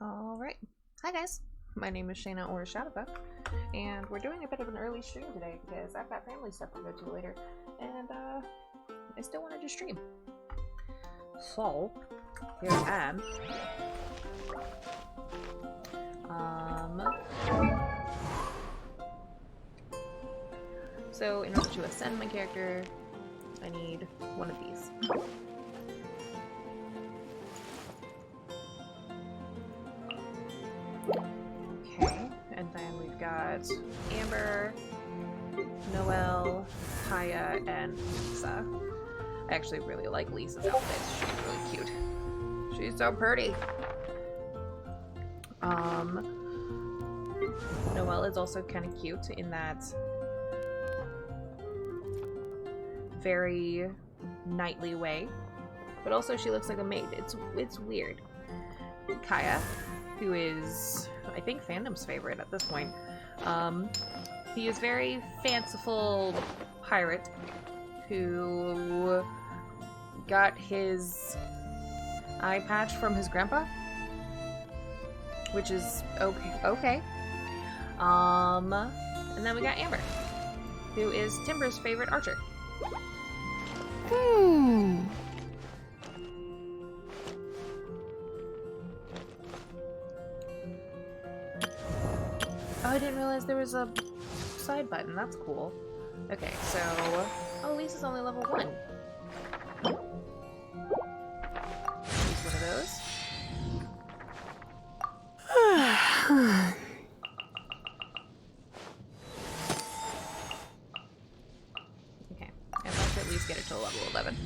Alright. Hi guys. My name is Shayna or Shadowbuck, and we're doing a bit of an early stream today because I've got family stuff to go to later, and I still wanted to stream. So, here I am. So in order to ascend my character, I need one of these. Okay, and then we've got Amber, Noelle, Kaya, and Lisa. I actually really like Lisa's outfit. She's really cute. She's so pretty. Noelle is also kind of cute in that very knightly way, but also she looks like a maid. It's weird. Kaya, who is, I think, fandom's favorite at this point. He is very fanciful pirate who got his eye patch from his grandpa, which is okay. And then we got Amber, who is Timber's favorite archer. Oh, I didn't realize there was a side button. That's cool. Okay, so... Oh, Lisa's only level 1. Use one of those. Okay, I'd like to at least get it to level 11.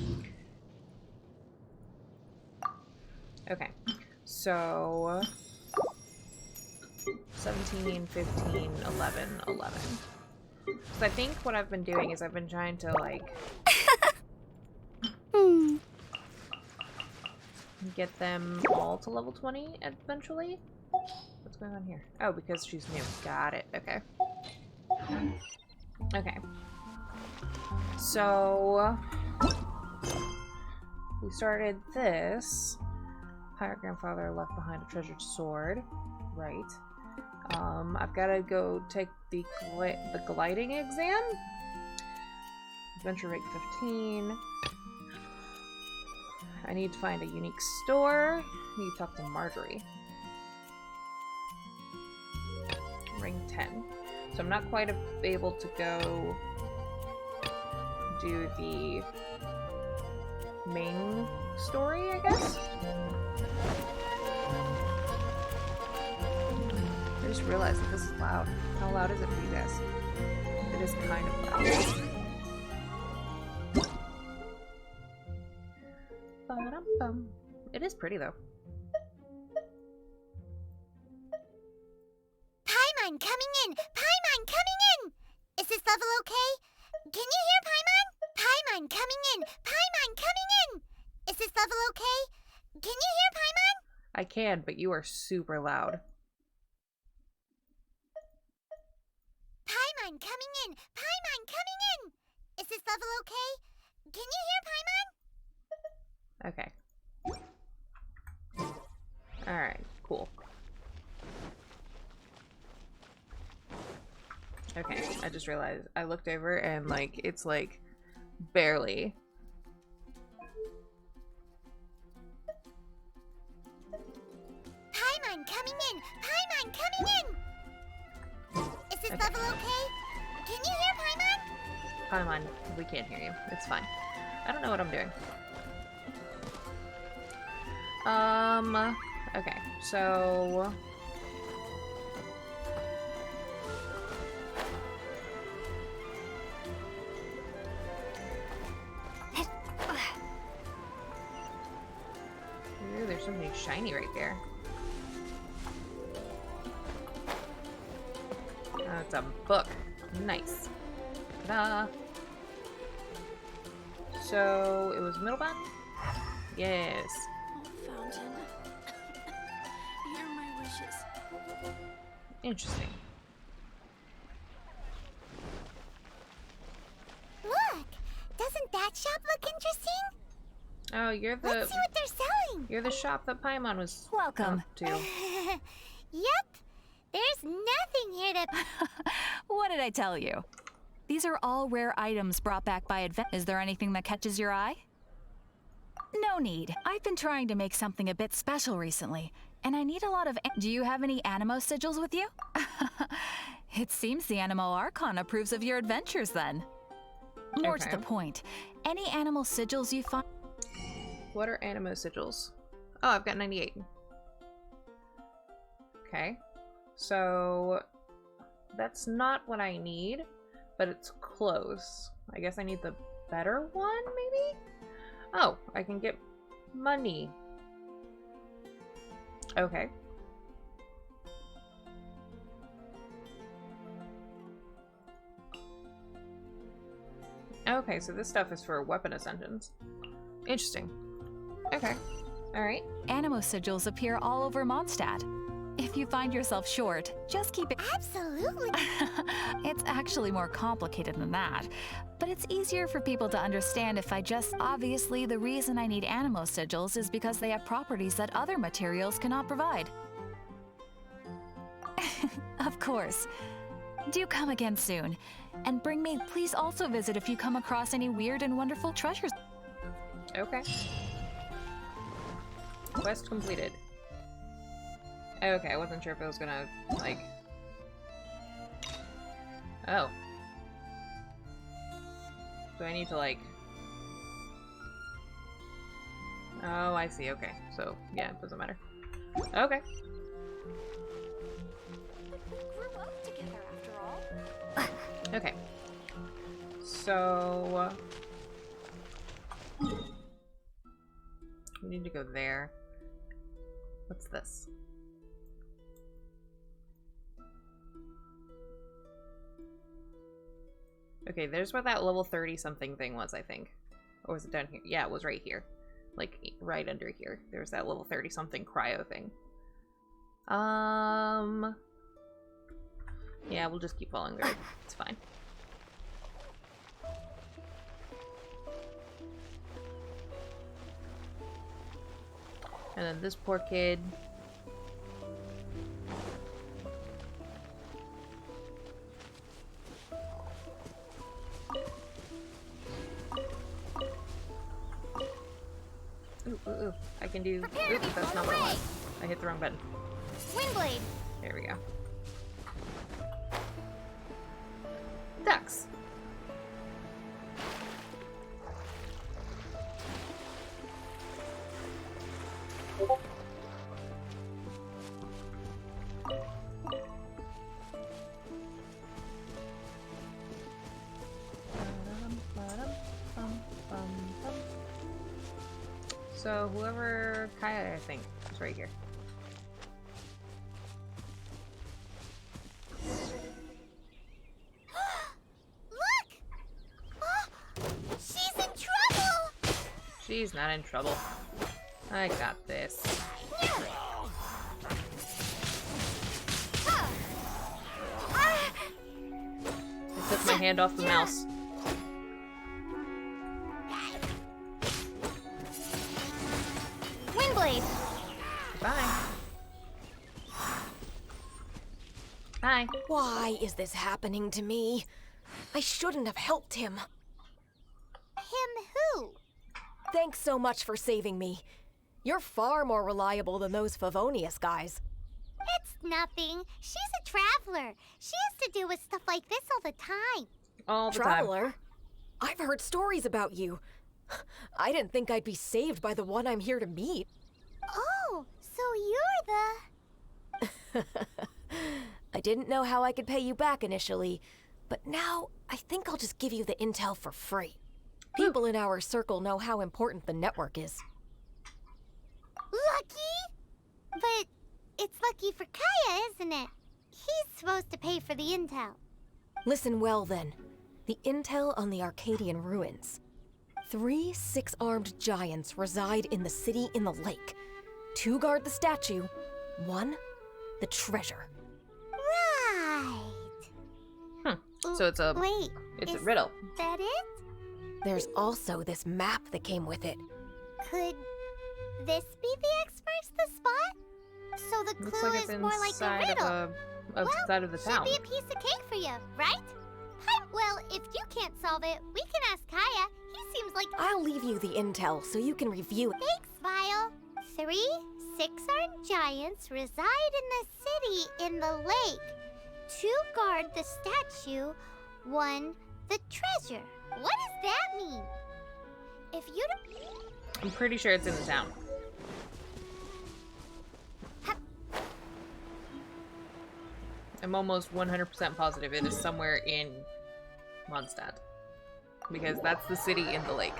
Okay, so... 17, 15, 11, 11. So I think what I've been doing is I've been trying to, like, get them all to level 20 eventually. What's going on here? Oh, because she's new. Got it. Okay. Okay. So, we started this. Pirate grandfather left behind a treasured sword. Right. I've got to go take the gliding exam. Adventure rate 15. I need to find a unique store. I need to talk to Marjorie. Ring 10. So I'm not quite able to go do the main story, I guess? I just realized that this is loud. How loud is it for you guys? It is kind of loud. Ba-dum-bum. It is pretty though. Paimon coming in! Paimon coming in! Is this level okay? Can you hear Paimon? Paimon coming in! Paimon coming in! Is this level okay? Can you hear Paimon? I can, but you are super loud. Paimon coming in! Paimon coming in! Is this level okay? Can you hear Paimon? Okay. Alright, cool. Okay, I just realized I looked over and, like, it's like barely. Paimon coming in! Paimon coming in! Is this level okay? Can you hear Paimon? Paimon, we can't hear you. It's fine. I don't know what I'm doing. Okay, so... Ooh, there's something shiny right there. Oh, it's a book. Nice. Ta-da! So, it was middle button? Yes. Oh, fountain. Hear my wishes. Interesting. Look! Doesn't that shop look interesting? Oh, you're Let's see what they're selling. you're the shop that Paimon was Welcome. up to. Yep. There's nothing here to... What did I tell you? These are all rare items brought back by advent. Is there anything that catches your eye? No need. I've been trying to make something a bit special recently, and I need a lot of... Do you have any Anemo sigils with you? It seems the Anemo Archon approves of your adventures then. More to the point, any animal sigils you find... What are Anemo sigils? Oh, I've got 98. Okay. So, that's not what I need, but it's close. I guess I need the better one, maybe? Oh, I can get money. Okay. Okay, so this stuff is for weapon ascensions. Interesting. Okay. Alright. Anemo sigils appear all over Mondstadt. If you find yourself short, just keep it... Absolutely. It's actually more complicated than that, but it's easier for people to understand if I just... Obviously, the reason I need Anemo sigils is because they have properties that other materials cannot provide. Of course. Do come again soon. And bring me... Please also visit if you come across any weird and wonderful treasures. Okay. Quest completed. Okay, I wasn't sure if it was gonna, like... Oh. Do I need to, like... Oh, I see, okay. So, yeah, it doesn't matter. Okay. We grew up together after all. Okay. So... we need to go there. What's this? Okay, there's where that level 30 something thing was, I think. Or was it down here? Yeah, it was right here. Like, right under here. There's that level 30 something cryo thing. Yeah, we'll just keep following the road. It's fine. And then this poor kid. Ooh, ooh, ooh. I can do... Oops, that's not what I want. I hit the wrong button. Windblade. There we go. Ducks. So whoever Kaya, I think, is right here. Look! Oh, she's in trouble! She's not in trouble. I got this. I took my hand off the mouse. Windblade. Bye. Bye. Why is this happening to me? I shouldn't have helped him. Him who? Thanks so much for saving me. You're far more reliable than those Favonius guys. It's nothing. She's a traveler. She has to deal with stuff like this all the time. All the Traveler? time. I've heard stories about you. I didn't think I'd be saved by the one I'm here to meet. Oh, so you're the... I didn't know how I could pay you back initially, but now I think I'll just give you the intel for free. People in our circle know how important the network is. Lucky? But it's lucky for Kaya, isn't it? He's supposed to pay for the intel. Listen well then. The intel on the Arcadian ruins. 3 6-armed giants reside in the city in the lake. 2 guard the statue, 1 the treasure. Right. So it's a... Wait, It's a is riddle. that it? There's also this map that came with it. Could this be the X marks the spot? So the Looks clue like it's is more like a inside riddle. outside of the should town. be a piece of cake for you, right? Well, if you can't solve it, we can ask Kaya. He seems like... I'll leave you the intel so you can review it. Thanks, Vile. 3 6-armed giants reside in the city in the lake. 2 guard the statue, 1 the treasure. What does that mean? If you don't... I'm pretty sure it's in the town. I'm almost 100% positive it is somewhere in Mondstadt. Because that's the city in the lake.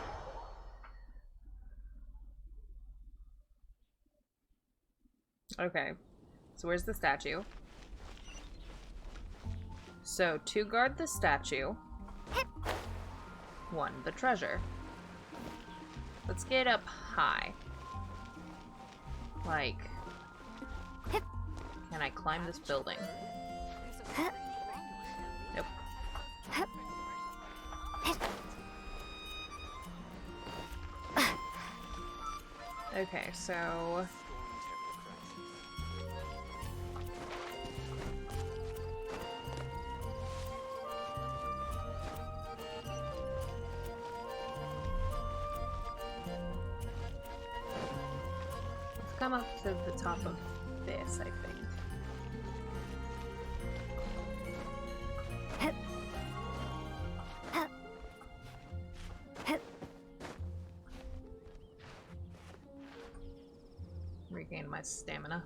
Okay. So where's the statue? So 2 guard the statue. 1 the treasure. Let's get up high. Like... Can I climb this building? Nope. Okay, so... Let's come up to the top of this, I think. Regain my stamina.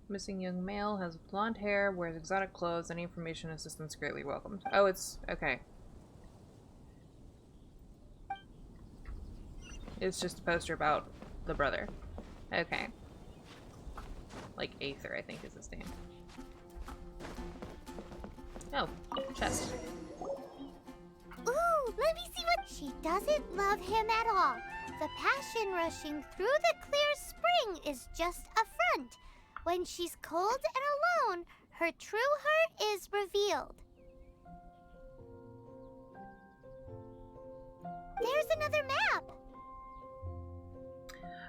Missing young male, has blonde hair, wears exotic clothes. Any information assistance greatly welcomed. Oh, it's... okay. It's just a poster about the brother. Okay. Like Aether, I think is his name. Oh, chest. Ooh, let me see what... She doesn't love him at all. The passion rushing through the clear spring is just a front. When she's cold and alone, her true heart is revealed. There's another map.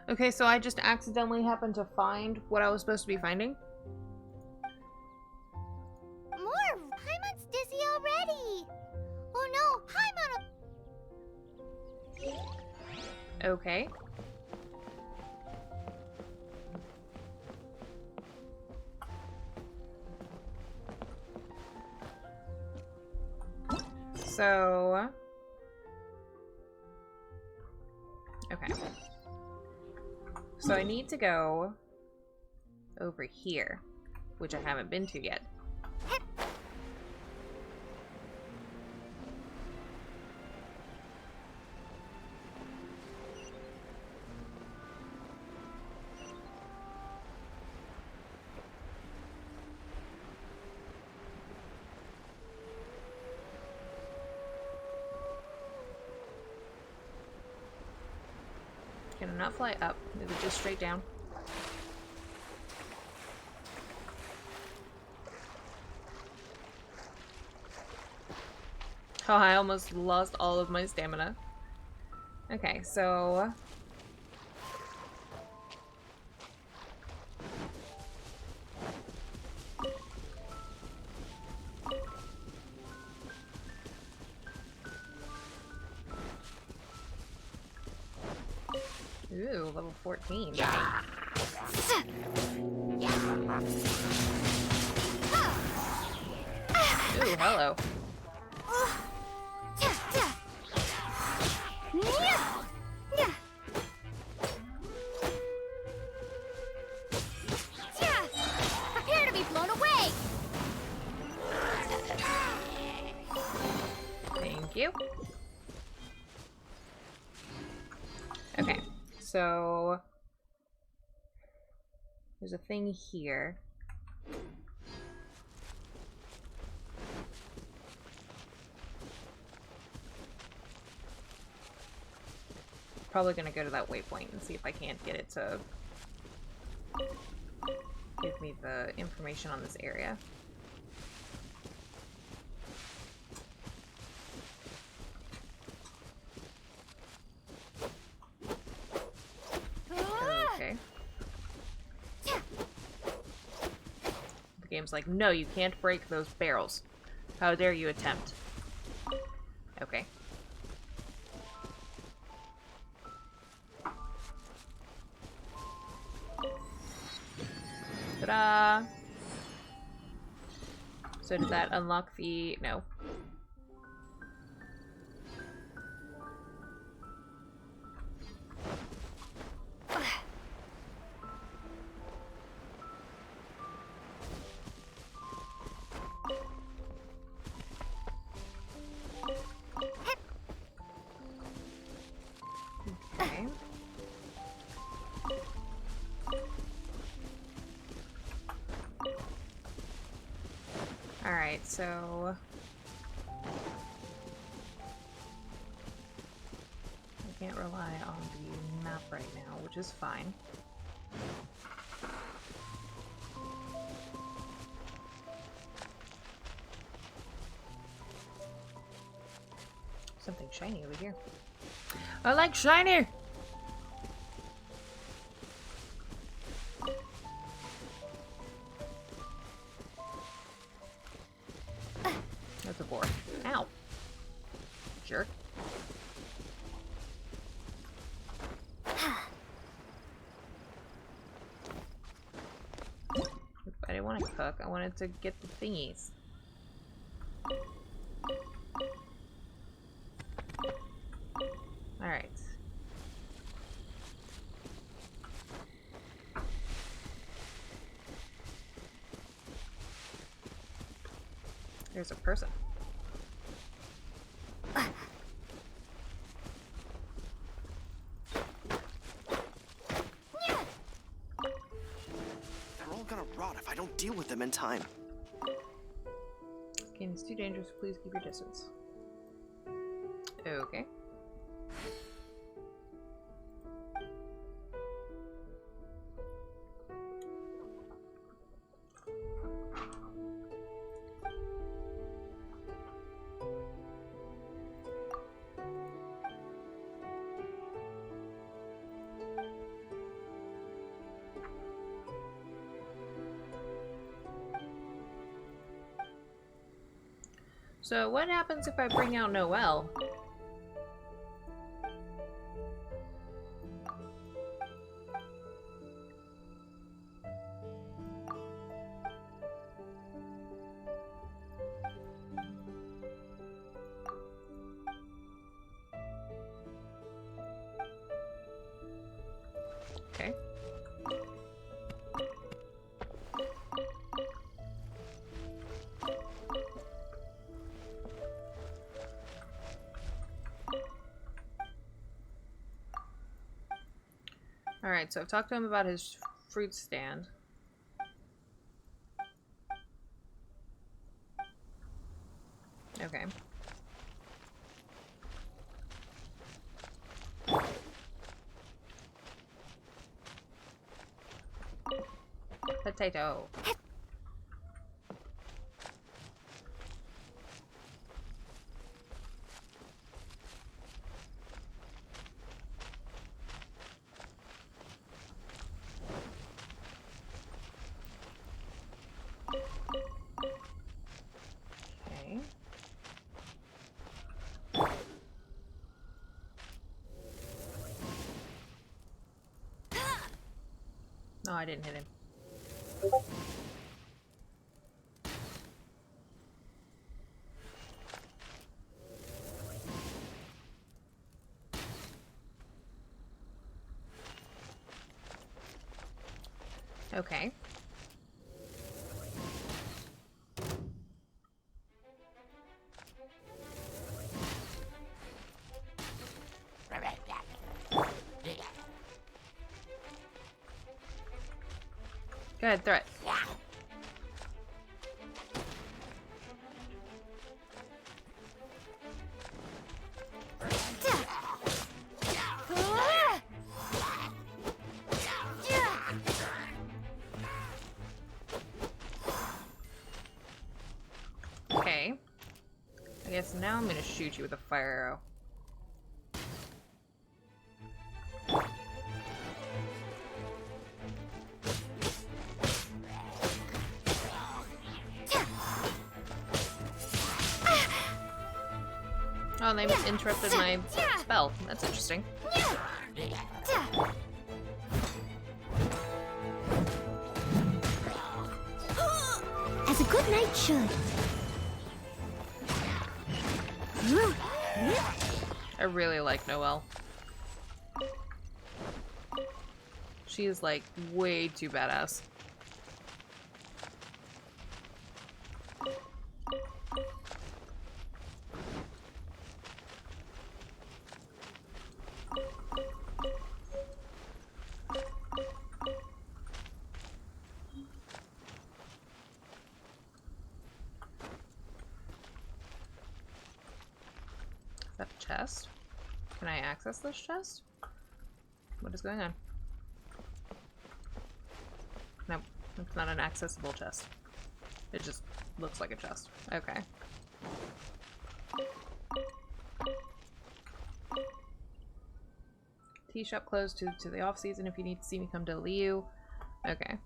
Okay, so I just accidentally happened to find what I was supposed to be finding. More! Paimon's dizzy already! Oh no, Paimon! Okay. So... Okay. So I need to go over here, which I haven't been to yet. Can I not fly up? Is it just straight down? Oh, I almost lost all of my stamina. Okay, so... Ooh, level 14. Ooh, hello. Prepare to be blown away! Thank you. Okay, so there's a thing here. probably gonna go to that waypoint and see if I can't get it to give me the information on this area. Okay. The game's like, no, you can't break those barrels. How dare you attempt? Okay. Ta-da! So did that unlock the... No. Okay. Alright, so... I can't rely on the map right now, which is fine. Something shiny over here. I like shiny! That's a boar. Ow. Jerk. I didn't want to cook. I wanted to get the thingies. Alright. There's a person. They're all gonna rot if I don't deal with them in time. This game is too dangerous. Please keep your distance. Okay. So what happens if I bring out Noelle? Okay. Alright, so I've talked to him about his fruit stand. Okay. Potato. Okay. No, I didn't hit him. Okay. Go ahead, throw it. guess now I'm gonna shoot you with a fire arrow. Oh, and they interrupted my spell. That's interesting. As a good knight should. I really like Noelle. She is like way too badass. Is that a chest? Can I access this chest? What is going on? Nope, it's not an accessible chest. It just looks like a chest. Okay. Tea shop closed to the off season. If you need to see me, come to Liu. Okay.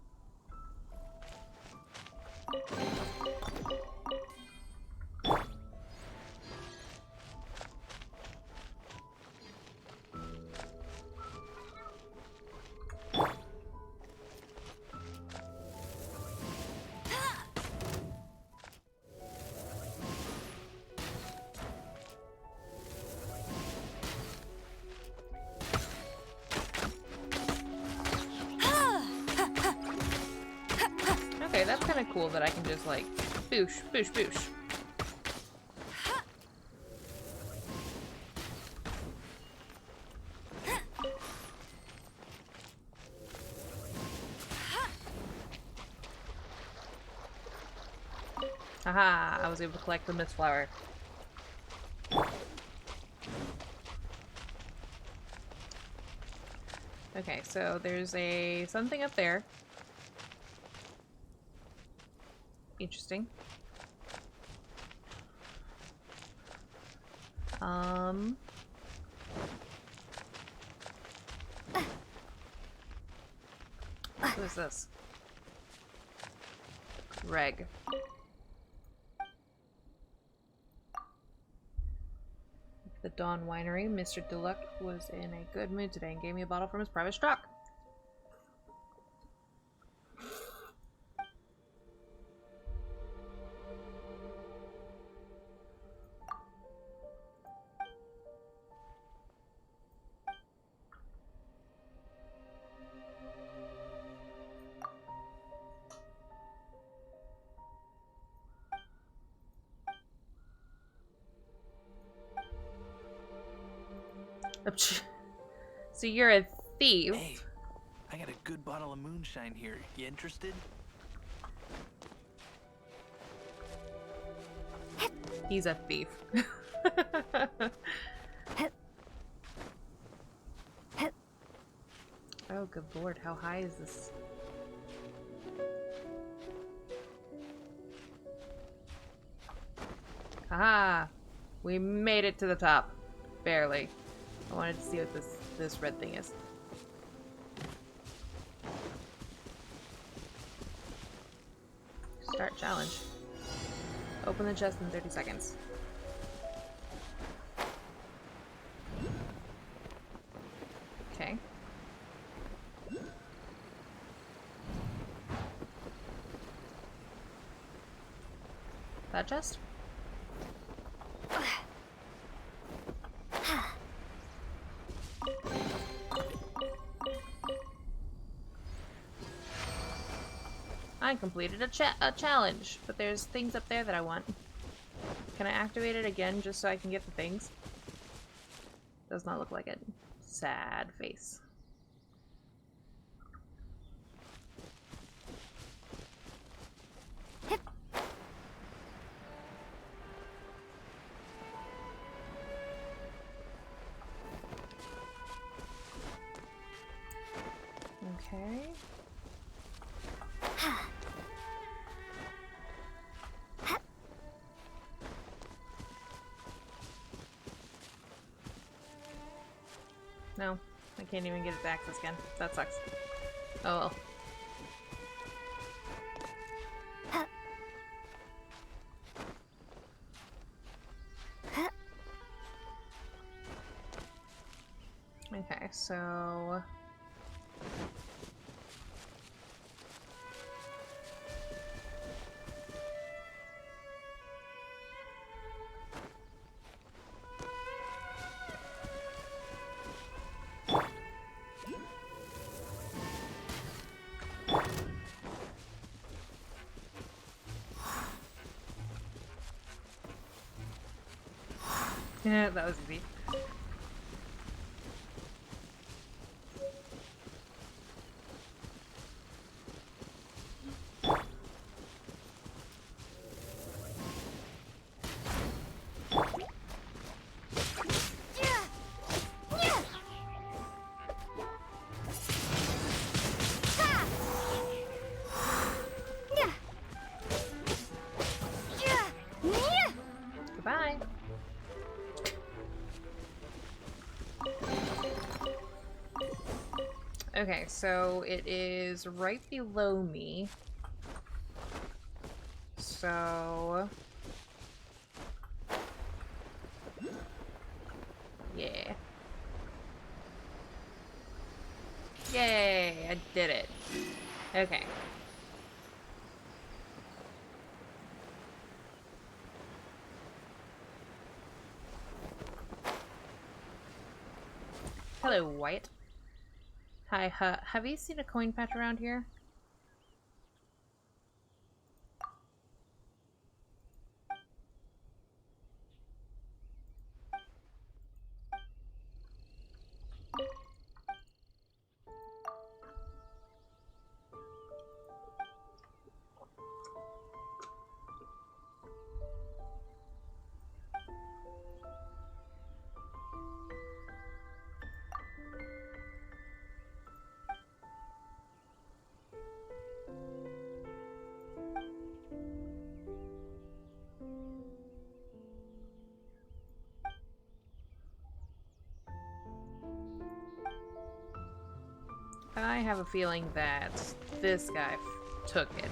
Okay, that's kind of cool that I can just like boosh, boosh, boosh. Haha, I was able to collect the mist flower. Okay, so there's a something up there. Interesting. Who is this? Reg. The Dawn Winery. Mr. Deluck was in a good mood today and gave me a bottle from his private stock. So you're a thief. Hey, I got a good bottle of moonshine here. You interested? He's a thief. Oh, good lord, how high is this? Haha! We made it to the top. Barely. I wanted to see what this red thing is. Start challenge. Open the chest in 30 seconds. Okay. That chest? I completed a challenge, but there's things up there that I want. Can I activate it again just so I can get the things? Does not look like it. Sad face. Okay. No, I can't even get it to access again. That sucks. Oh well. Okay, so... Yeah, that was easy. Goodbye. Okay, so it is right below me. So... yeah. Yay! I did it. Okay. Hello, Wyatt. Hi, have you seen a coin patch around here? I have a feeling that this guy took it.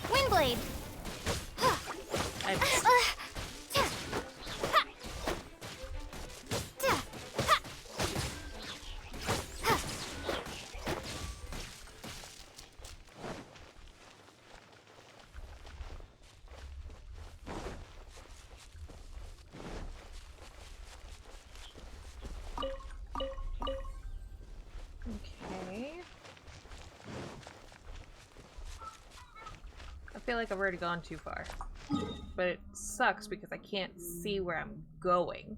Windblade! Okay. I feel like I've already gone too far. But it sucks because I can't see where I'm going.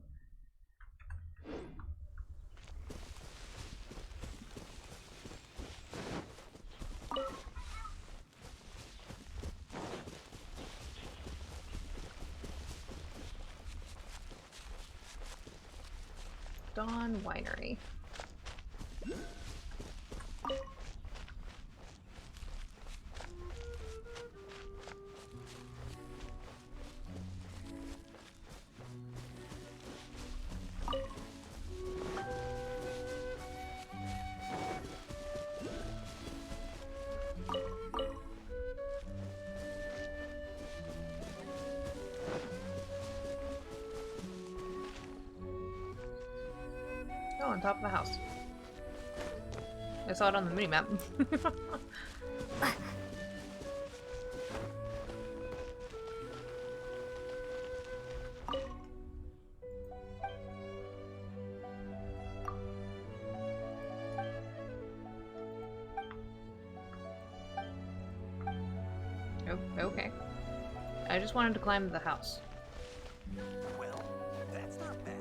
Dawn Winery. Oh, on top of the house. I saw it on the minimap. Oh, okay. I just wanted to climb the house. Well, that's not bad.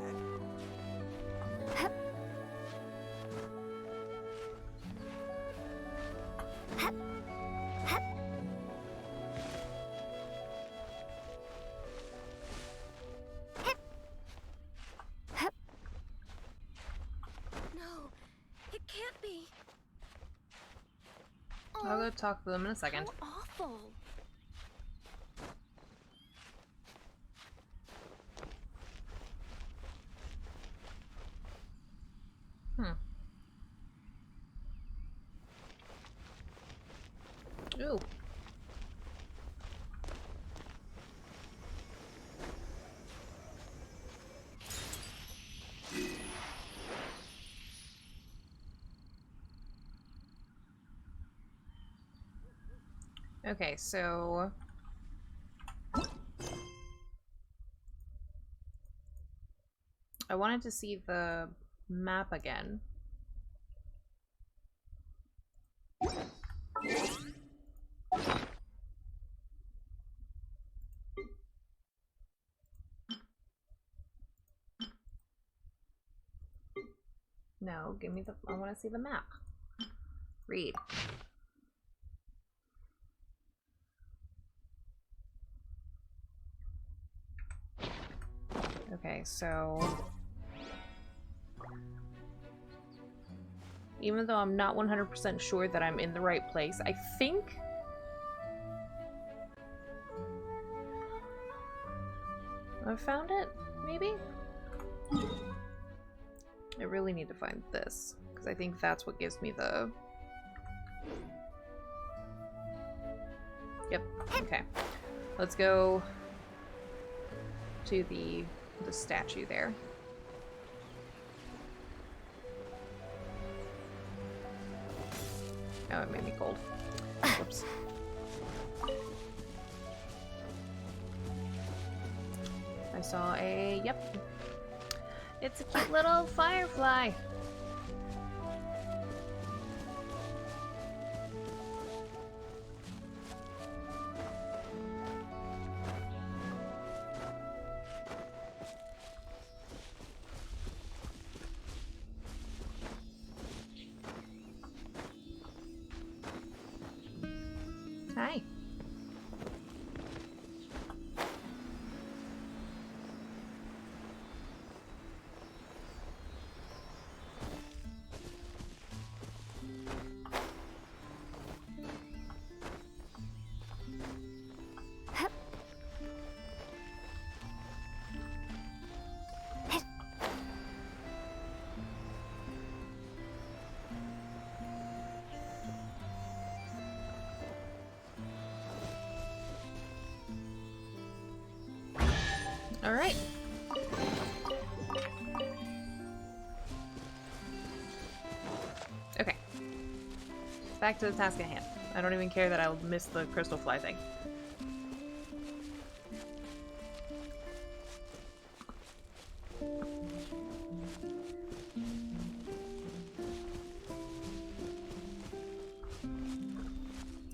talk to them in a second. How awful. Ooh. Okay, so I wanted to see the map again. No, give me the, I want to see the map. Read. Okay, so even though I'm not 100% sure that I'm in the right place, I think I found it, maybe? I really need to find this, because I think that's what gives me the... Yep, okay. Let's go to the statue there. Oh, it made me cold. Whoops. I saw a... Yep. It's a cute little firefly. Hi. All right. Okay. Back to the task at hand. I don't even care that I'll miss the crystal fly thing.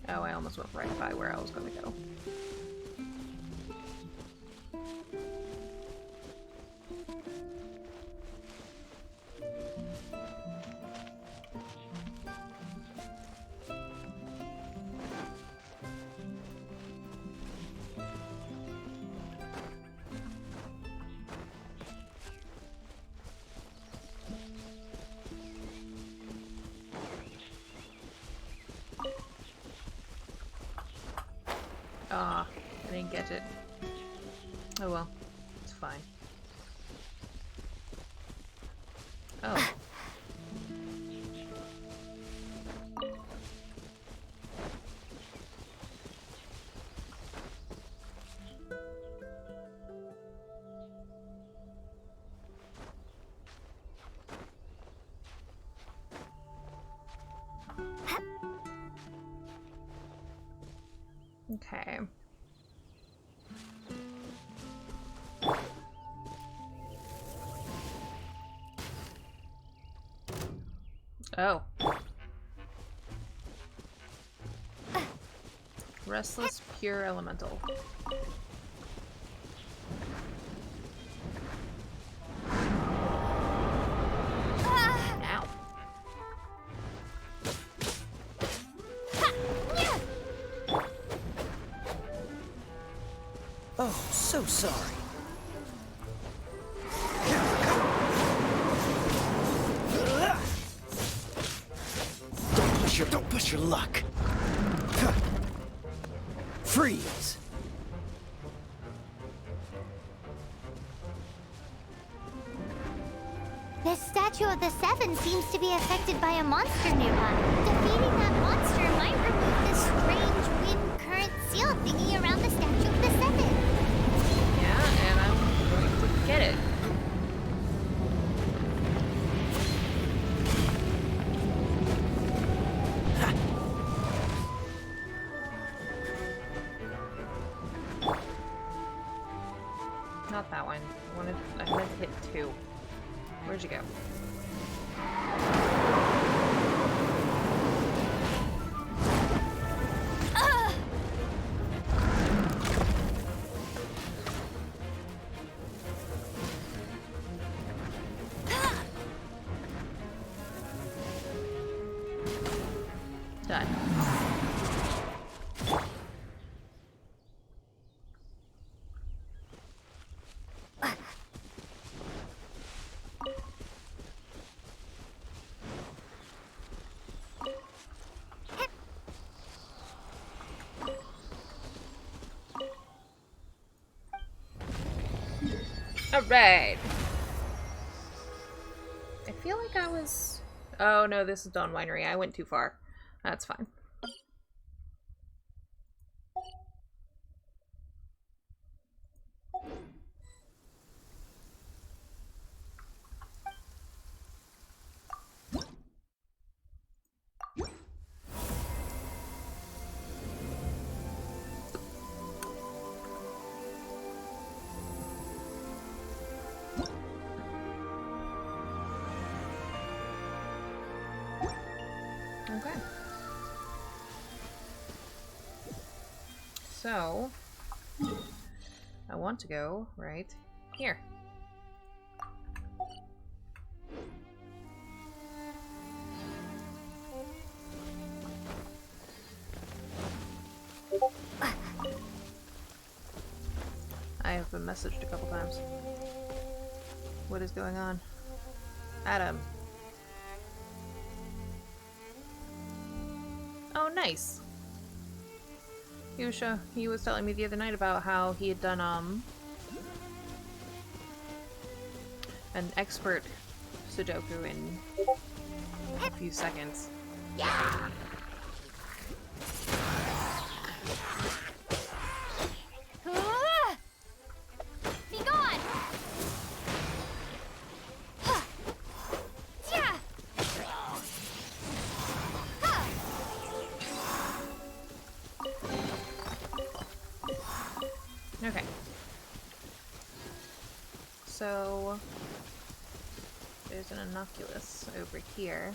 Oh, I almost went right by where I was going to go. Ah, I didn't get it. Oh well, it's fine. Oh. Okay. Oh. Restless pure elemental. Ow. Oh, so sorry. Don't push your luck. Freeze! This statue of the Seven seems to be affected by a monster nearby. Defeating that monster might remove this strange wind current seal thingy around the statue of the Seven. Yeah, and I'm going to get it. Not that one. I wanted to hit 2. Where'd you go? Done. Alright. I feel like I was... Oh no, this is Dawn Winery. I went too far. That's fine. Okay. So, I want to go right here. I have been messaged a couple times. What is going on? Adam. Oh, nice. He was telling me the other night about how he had done, an expert Sudoku in a few seconds. Yeah! Be gone! Yeah! Okay. So there's an innocuous over here.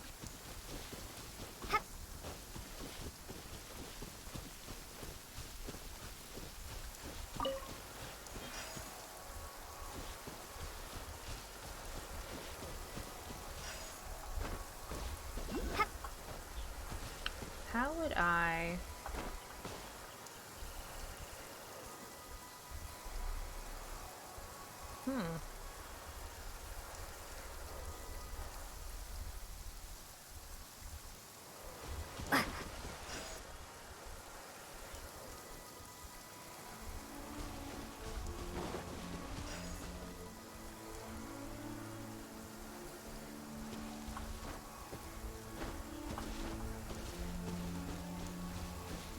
How would I...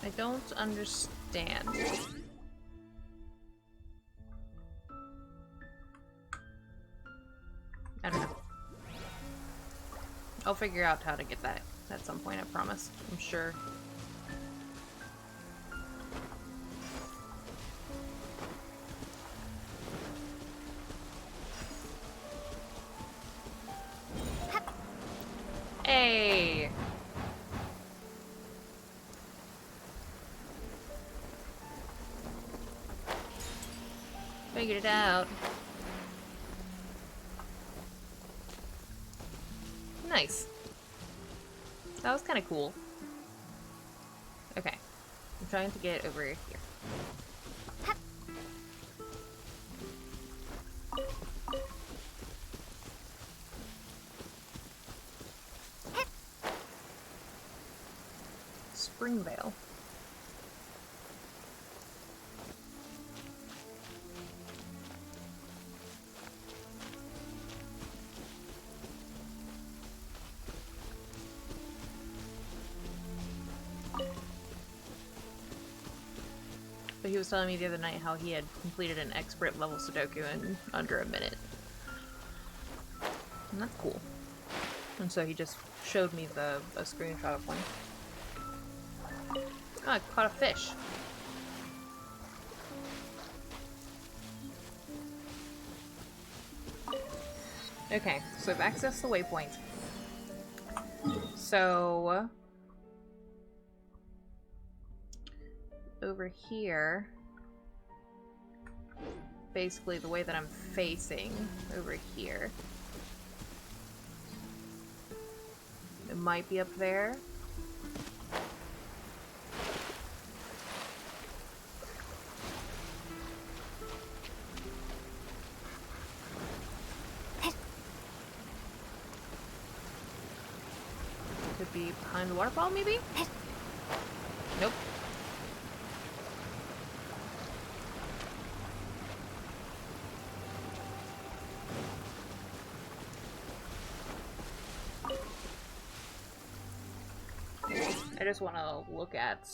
I don't understand. I don't know. I'll figure out how to get that at some point, I promise. I'm sure. Hey! Figured it out. Nice. That was kind of cool. Okay. I'm trying to get over here. Springvale. But he was telling me the other night how he had completed an expert level Sudoku in under a minute. And that's cool. And so he just showed me a screenshot of one. Oh, I caught a fish. Okay, so I've accessed the waypoint. So over here, basically the way that I'm facing over here, it might be up there. Could be behind the waterfall, maybe? Nope. I just want to look at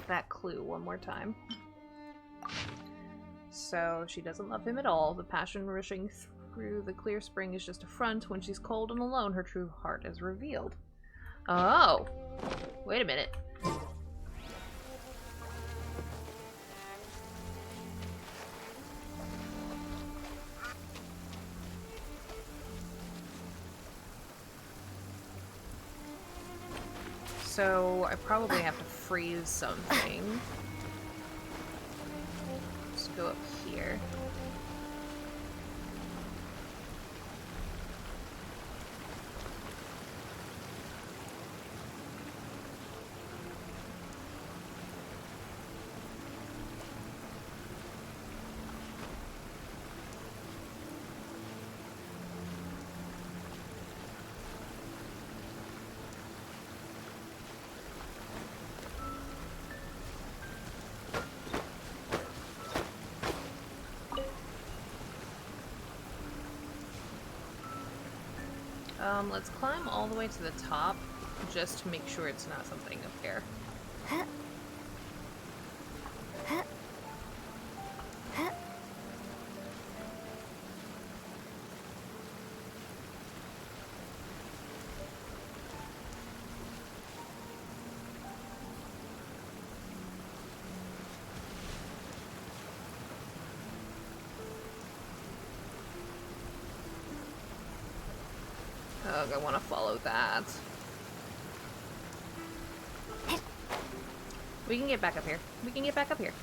that clue one more time. So, she doesn't love him at all. The passion rushing through the clear spring is just a front. When she's cold and alone, her true heart is revealed. Oh! Wait a minute. So, I probably have to freeze something. Let's go up here. Let's climb all the way to the top, just to make sure it's not something up there. Ugh, I want to follow that. We can get back up here. We can get back up here.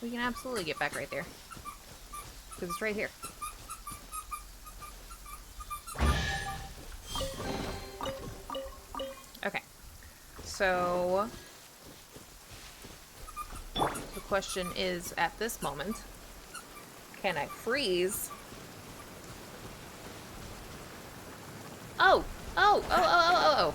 We can absolutely get back right there. Because it's right here. Okay. So the question is, at this moment, can I freeze? Oh! Oh! Oh! Oh! Oh! Oh!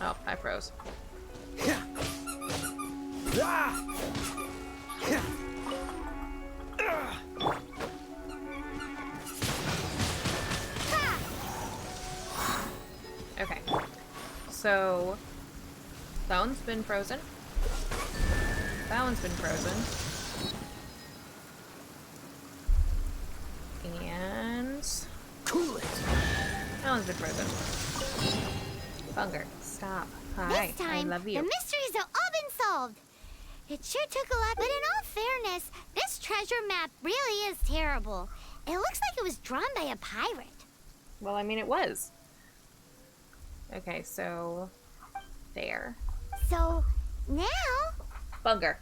Oh, I froze. Okay. So, that one's been frozen. That one's been frozen. And... Cool it. that one's been frozen. Bunger, stop. Hi, This time, I love you. the mysteries have all been solved. It sure took a lot, but in all fairness, this treasure map really is terrible. It looks like it was drawn by a pirate. Well, I mean, it was. Okay, so... there. So, now... Bunger.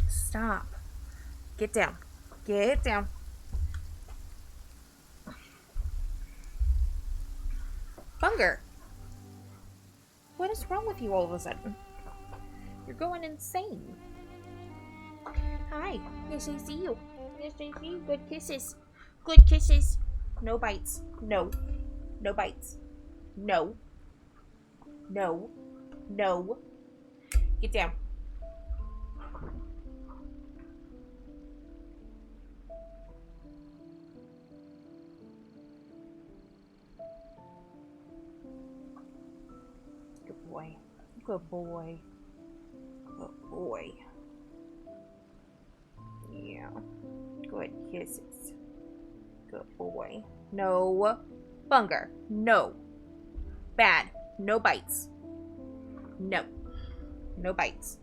Stop. Get down. Get down. Bunger. What is wrong with you all of a sudden? You're going insane. Hi. Yes, I see you. Yes, I see you. Good kisses. Good kisses. No bites. No. No bites. No. No. No. Get down. Good boy. Good boy. Good boy. Yeah. Good kisses. Good boy. No. Bunger. No. Bad. No bites. No. No bites.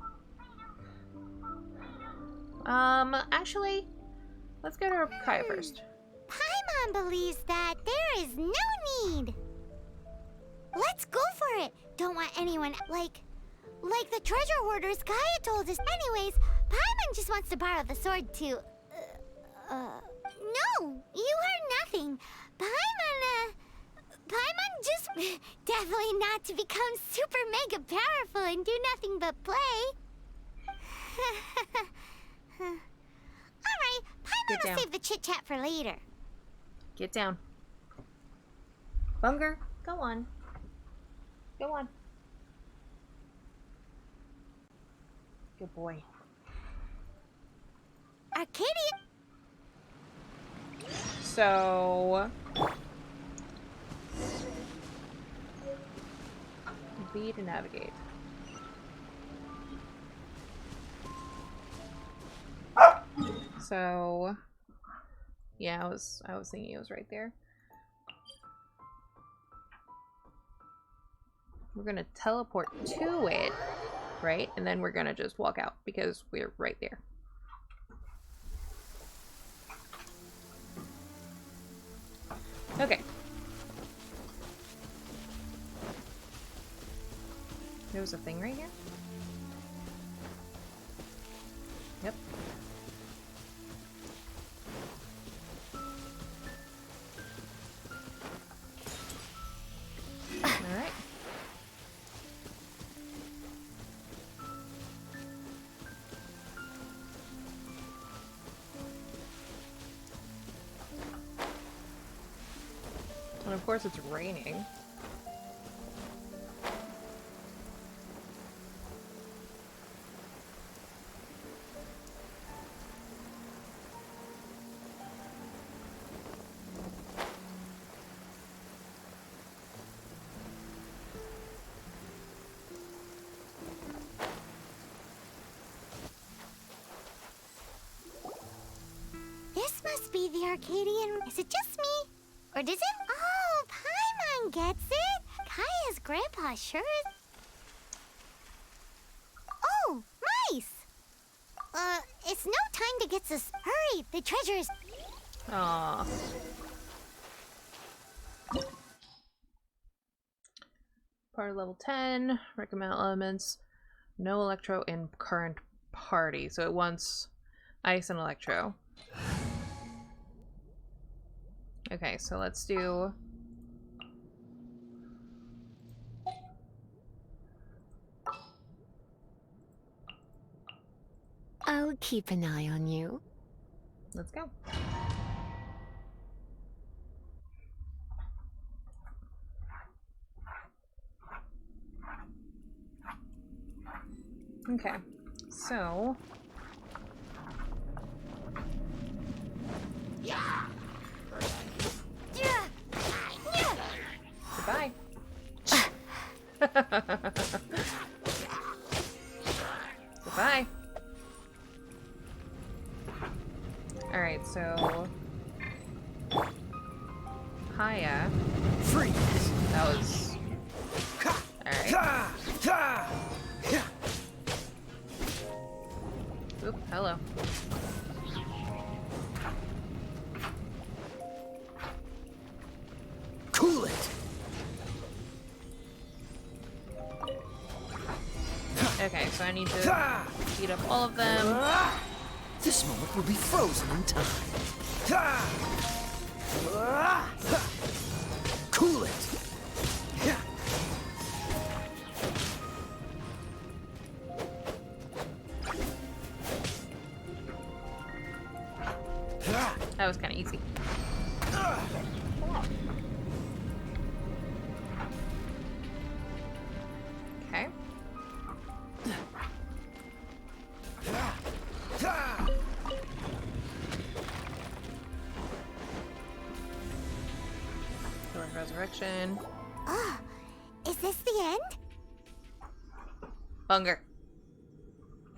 Actually, let's go to Kaya first. Paimon believes that there is no need. Let's go for it. Don't want anyone, like the treasure hoarders Kaya told us. Anyways, Paimon just wants to borrow the sword to, No, you heard nothing. Paimon just definitely not to become super mega powerful and do nothing but play. Alright, Paimon will save the chit chat for later. Get down. Bunger, go on. Go on. Good boy. Arcadia. So... B to navigate. So... Yeah, I was thinking it was right there. We're gonna teleport to it, right? And then we're gonna just walk out because we're right there. Okay. There was a thing right here? Yep. Alright. And of course it's raining. This must be the Arcadian. Is it just me? Or does it? Oh, Paimon gets it. Kaya's grandpa sure is. Oh, mice! It's no time to get this. Hurry, the treasure is. Aww. Part of level 10. Recommend elements. No electro in current party. So it wants ice and electro. Okay, so let's do... I'll keep an eye on you. Let's go. Okay, so... Goodbye. Goodbye. Alright, so... Hiya. Freeze! That was... Alright. Oop, hello. Cool it! Okay, so I need to beat up all of them. This moment will be frozen in time. Cool it! That was kind of easy. Okay. Sword of Resurrection. Oh, is this the end? Bunger.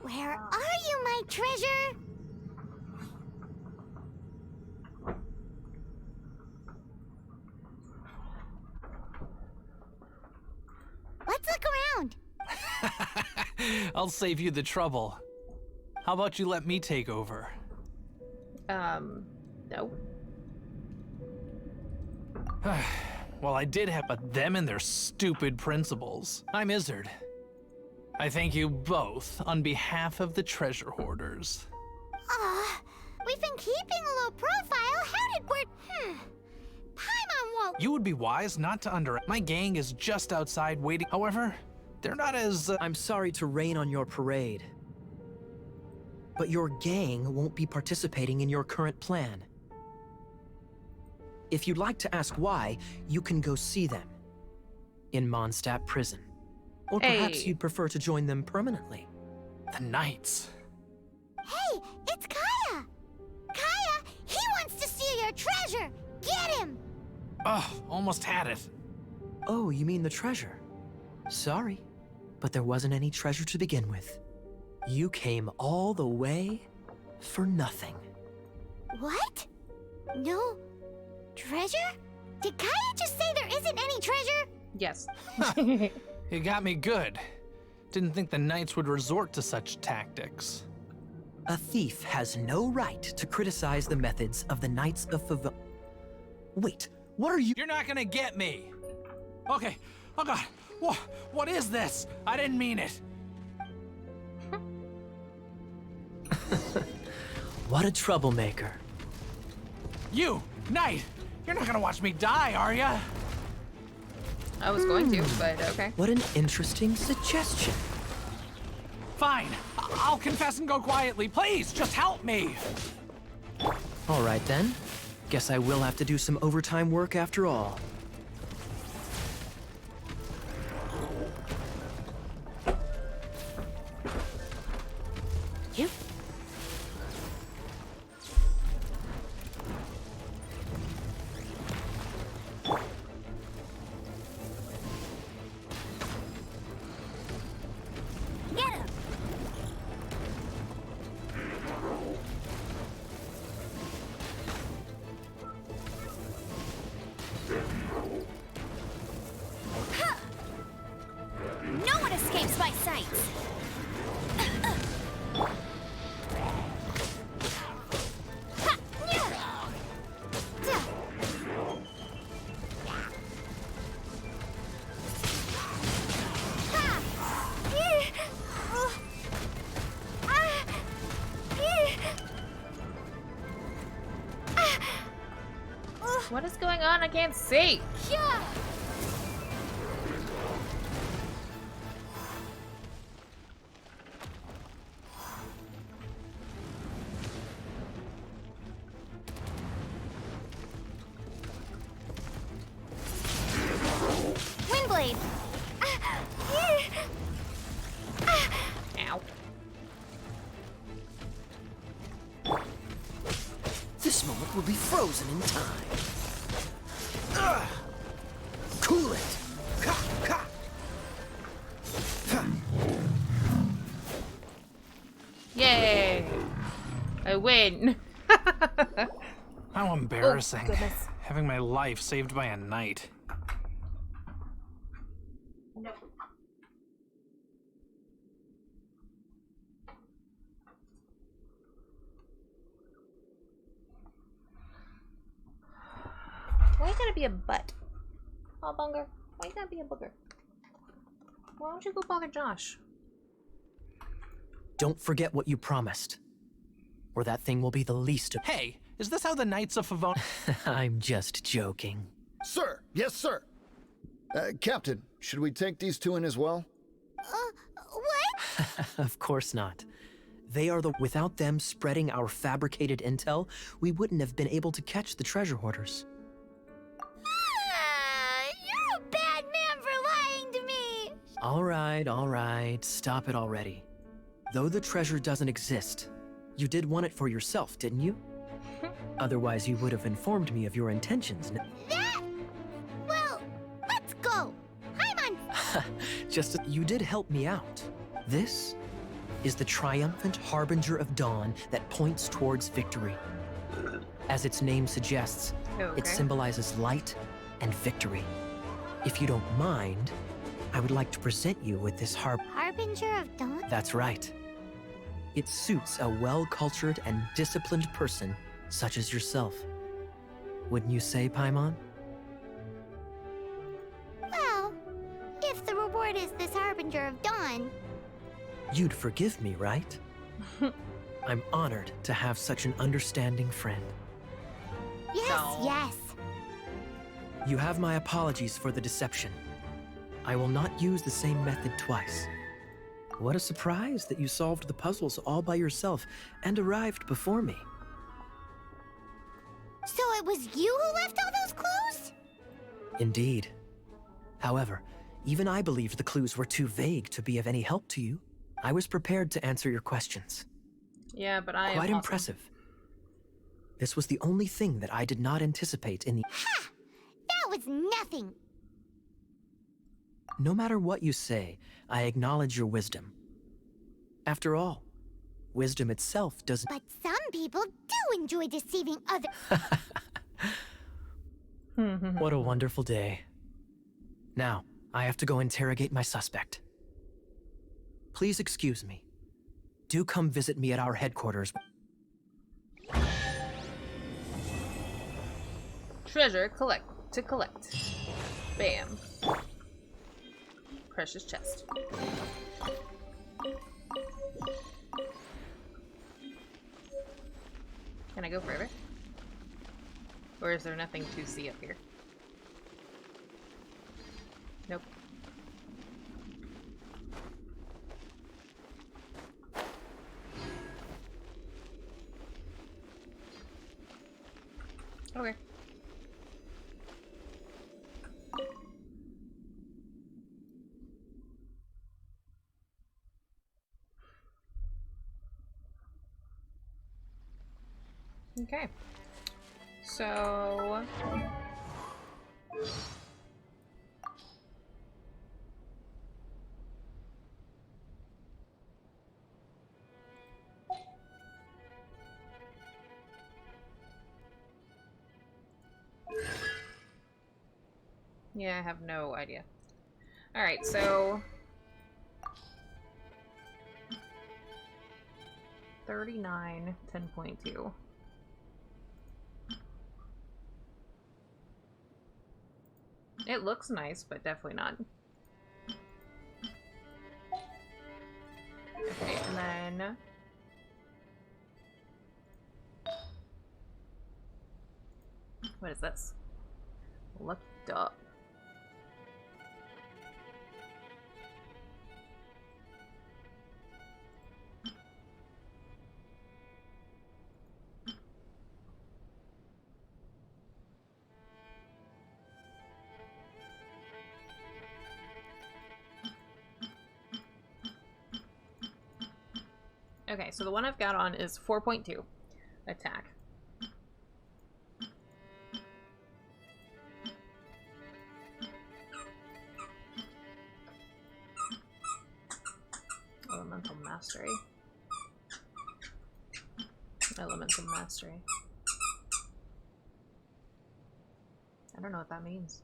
Where are you, my treasure? Let's look around. I'll save you the trouble. How about you let me take over? No. Well, I did have them and their stupid principles. I'm Izzard. I thank you both on behalf of the treasure hoarders. We've been keeping a low profile. How did we... Paimon won't... You would be wise not to My gang is just outside waiting. However, they're not as... I'm sorry to rain on your parade, but your gang won't be participating in your current plan. If you'd like to ask why, you can go see them in Mondstadt prison. Or perhaps Hey. you'd prefer to join them permanently. The Knights. Hey, it's Kaya! Kaya, he wants to steal your treasure! Get him! Ugh, almost had it. Oh, you mean the treasure? Sorry, but there wasn't any treasure to begin with. You came all the way for nothing. What? No treasure? Did Kaya just say there isn't any treasure? Yes. You got me good. Didn't think the Knights would resort to such tactics. A thief has no right to criticize the methods of the Knights of Favon. Wait, what are you? You're not gonna get me. Okay. Oh God. What is this? I didn't mean it. What a troublemaker. You, Knight. You're not gonna watch me die, are ya? I was going to, but okay. What an interesting suggestion. Fine. I'll confess and go quietly. Please, just help me. All right then. Guess I will have to do some overtime work after all. You? Get him! Ha! No one escapes my sights! Ha! What is going on? I can't see. Yeah! Windblade! Ow. This moment will be frozen in time. Cool it. Yay! I win. How embarrassing. goodness. Having my life saved by a knight. No. Why you gotta be a butt? Oh, Bunger. Why you gotta be a booger? Why don't you go bother Josh? Don't forget what you promised, or that thing will be the least of... Hey, is this how the Knights of Favon... I'm just joking. Sir, yes, sir. Captain, should we take these two in as well? What? Of course not. They are without them spreading our fabricated intel, we wouldn't have been able to catch the treasure hoarders. You're a bad man for lying to me! All right, stop it already. Though the treasure doesn't exist, you did want it for yourself, didn't you? Otherwise, you would have informed me of your intentions. That? Well, let's go! Paimon! Just you did help me out. This is the triumphant harbinger of dawn that points towards victory. As its name suggests, it symbolizes light and victory. If you don't mind, I would like to present you with this Harbinger of Dawn? That's right. It suits a well-cultured and disciplined person such as yourself. Wouldn't you say, Paimon? Well, if the reward is this Harbinger of Dawn... You'd forgive me, right? I'm honored to have such an understanding friend. Yes, yes. You have my apologies for the deception. I will not use the same method twice. What a surprise that you solved the puzzles all by yourself and arrived before me. So it was you who left all those clues? Indeed. However, even I believed the clues were too vague to be of any help to you. I was prepared to answer your questions. Yeah, but I am Quite awesome. impressive. This was the only thing that I did not anticipate in the... Ha! That was nothing! No matter what you say, I acknowledge your wisdom. After all, wisdom itself doesn't... But some people do enjoy deceiving others. What a wonderful day. Now, I have to go interrogate my suspect. Please excuse me. Do come visit me at our headquarters. Treasure to collect. Bam. Precious chest. Can I go further? Or is there nothing to see up here? Nope. Okay. Okay. So... yeah, I have no idea. Alright, so... 39, 10.2. It looks nice, but definitely not. Okay, and then... what is this? Looked up. Okay, so the one I've got on is 4.2 attack. Elemental mastery. Elemental mastery. I don't know what that means.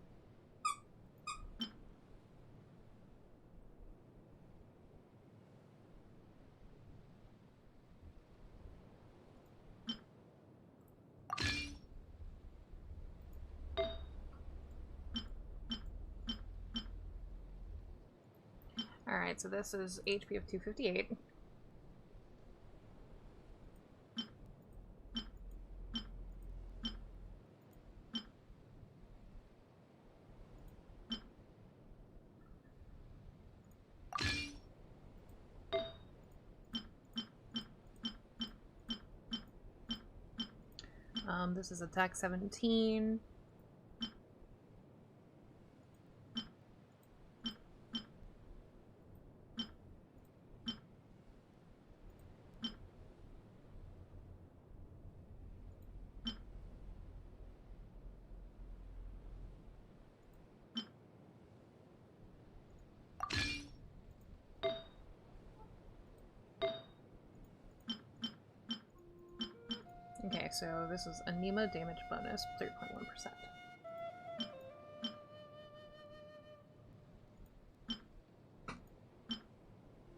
Alright, so this is HP of 258. This is attack 17. Okay, so this is Anemo damage bonus, 3.1%.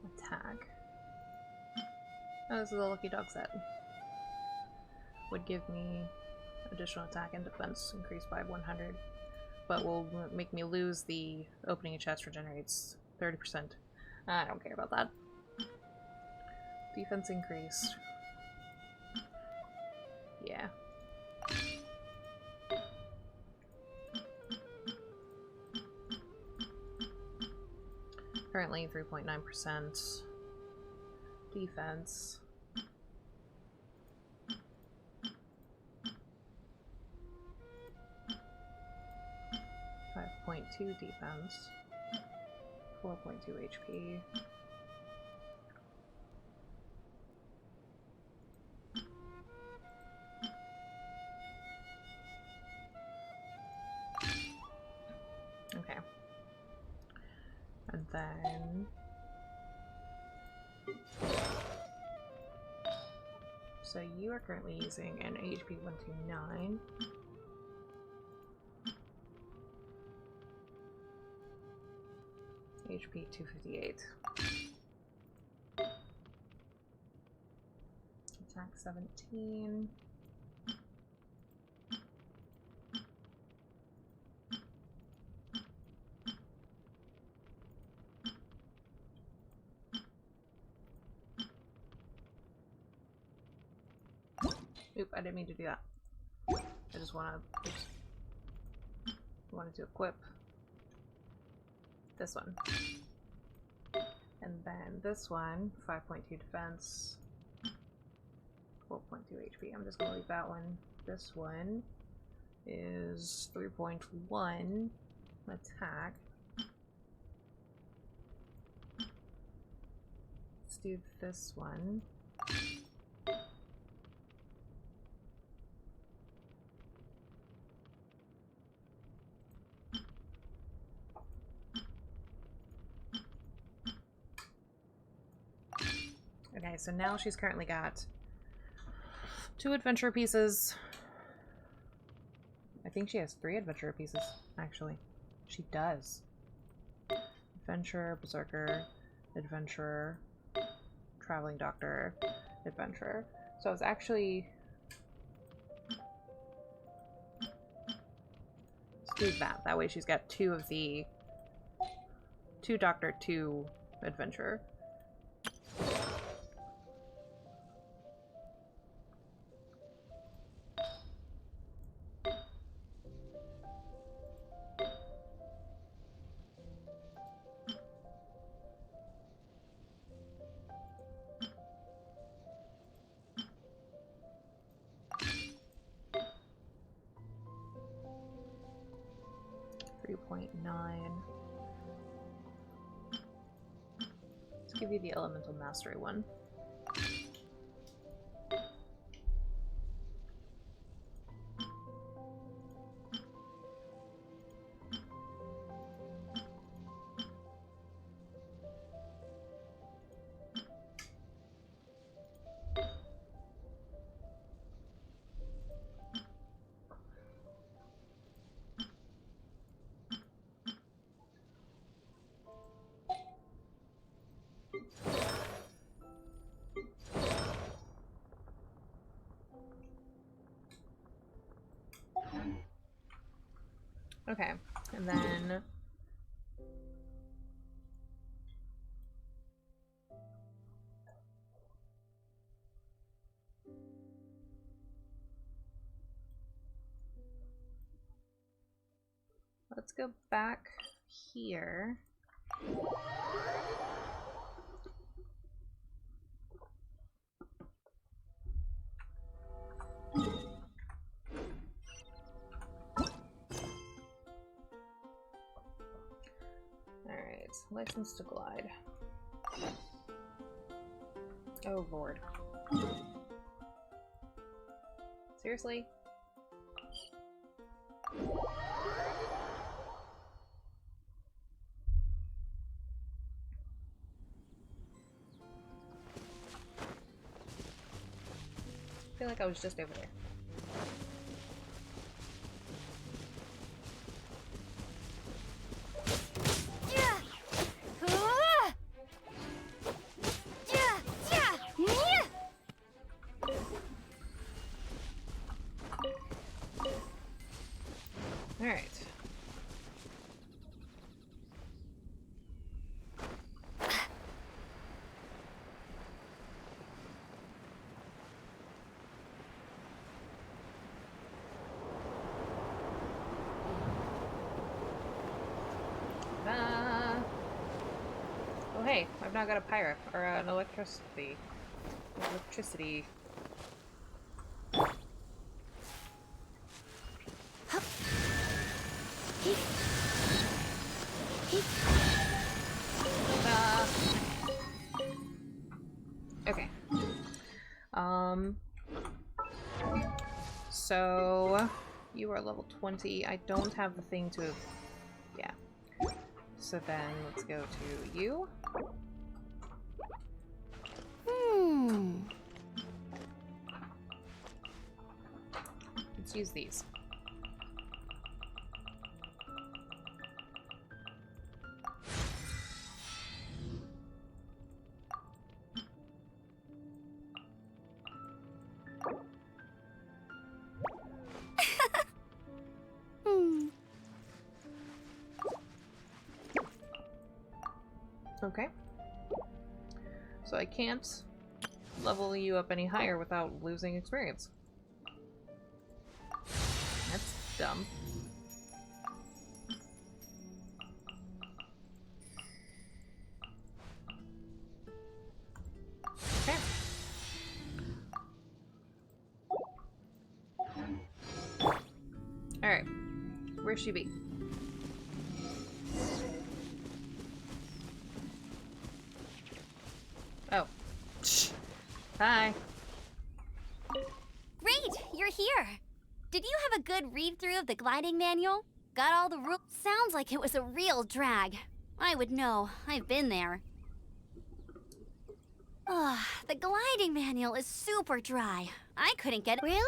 Attack. Oh, this is a lucky dog set. Would give me additional attack and defense increased by 100, but will make me lose the opening a chest regenerates 30%. I don't care about that. Defense increased. Yeah. Currently 3.9% defense. 5.2 defense. 4.2 HP. Okay. And then... So you are currently using an HP 129. HP 258. Attack 17. Oop, I didn't mean to do that. I just wanted to equip this one. And then this one, 5.2 defense, 4.2 HP. I'm just gonna leave that one. This one is 3.1 attack. Let's do this one. Okay, so now she's currently got 2 adventure pieces. I think she has 3 adventure pieces, actually. She does. Adventurer, Berserker, Adventurer, Traveling Doctor, Adventurer. So it's actually... Let's do that. That way she's got 2 of the... 2 Doctor, 2 Adventurer. Let's give you the Elemental Mastery one. Okay, and then let's go back here. License to glide. Oh lord. Seriously? I feel like I was just over there. Alright. Oh hey, I've now got a pyro, or an electricity. Okay. So you are level 20. I don't have the thing to... Yeah. So then let's go to you. Let's use these. Okay. So I can't level you up any higher without losing experience. That's dumb. Okay. Alright. Where's she be? Oh. Hi. Great, you're here. Did you have a good read-through of the gliding manual? Got all the rules? Sounds like it was a real drag. I would know. I've been there. Ugh, the gliding manual is super dry. I couldn't get it. Really?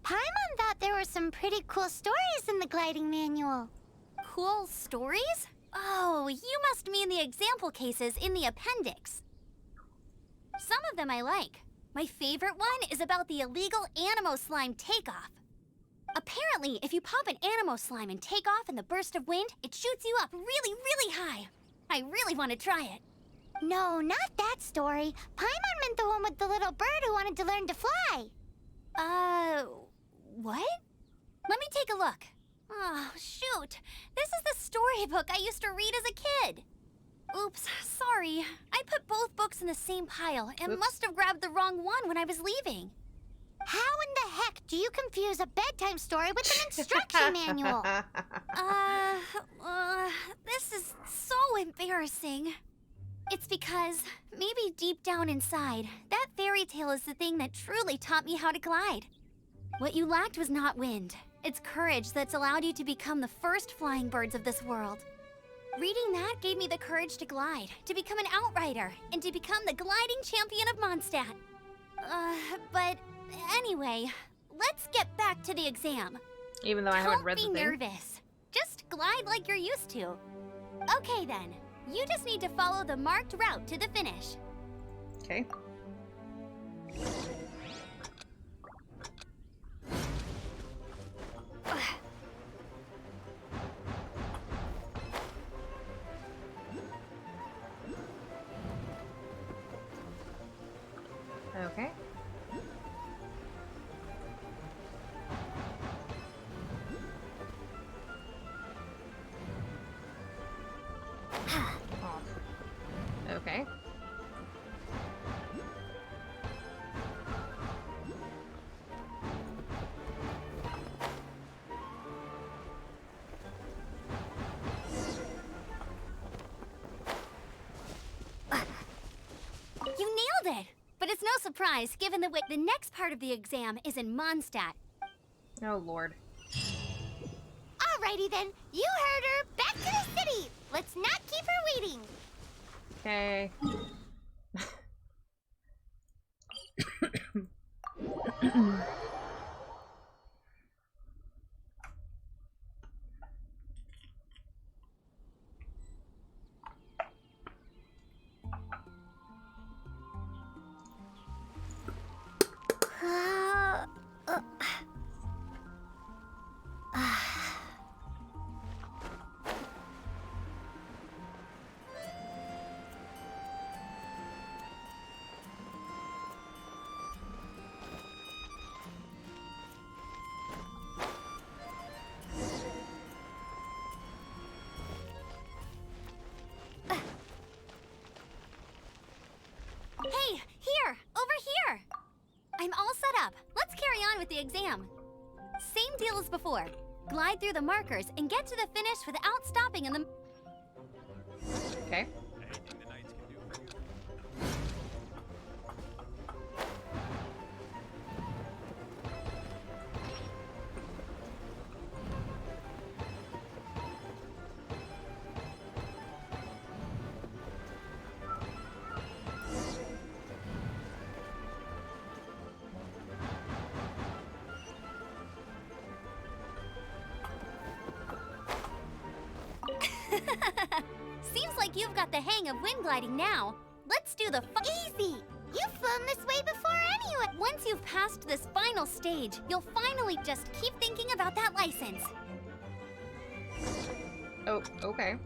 Paimon thought there were some pretty cool stories in the gliding manual. Cool stories? Oh, you must mean the example cases in the appendix. Some of them I like. My favorite one is about the illegal Anemo slime takeoff. Apparently, if you pop an Anemo slime and take off in the burst of wind, it shoots you up really, really high. I really want to try it. No, not that story. Paimon meant the one with the little bird who wanted to learn to fly. What? Let me take a look. Oh, shoot. This is the storybook I used to read as a kid. Oops, sorry. I put both books in the same pile and must have grabbed the wrong one when I was leaving. How in the heck do you confuse a bedtime story with an instruction manual? This is so embarrassing. It's because, maybe deep down inside, that fairy tale is the thing that truly taught me how to glide. What you lacked was not wind. It's courage that's allowed you to become the first flying birds of this world. Reading that gave me the courage to glide, to become an outrider, and to become the gliding champion of Mondstadt. But anyway, let's get back to the exam. Even though I haven't read the thing. Don't be nervous. Just glide like you're used to. Okay then, you just need to follow the marked route to the finish. Okay. Okay. Okay. surprise given the way the next part of the exam is in Mondstadt. Oh, Lord. Alrighty then, you heard her. Back to the city. Let's not keep her waiting. Okay. Hey, here! Over here! I'm all set up. Let's carry on with the exam. Same deal as before. Glide through the markers and get to the finish without stopping in the... Okay. Seems like you've got the hang of wind gliding now. Let's do the Easy! You've flown this way before anyway. Once you've passed this final stage, you'll finally just keep thinking about that license. Oh, okay.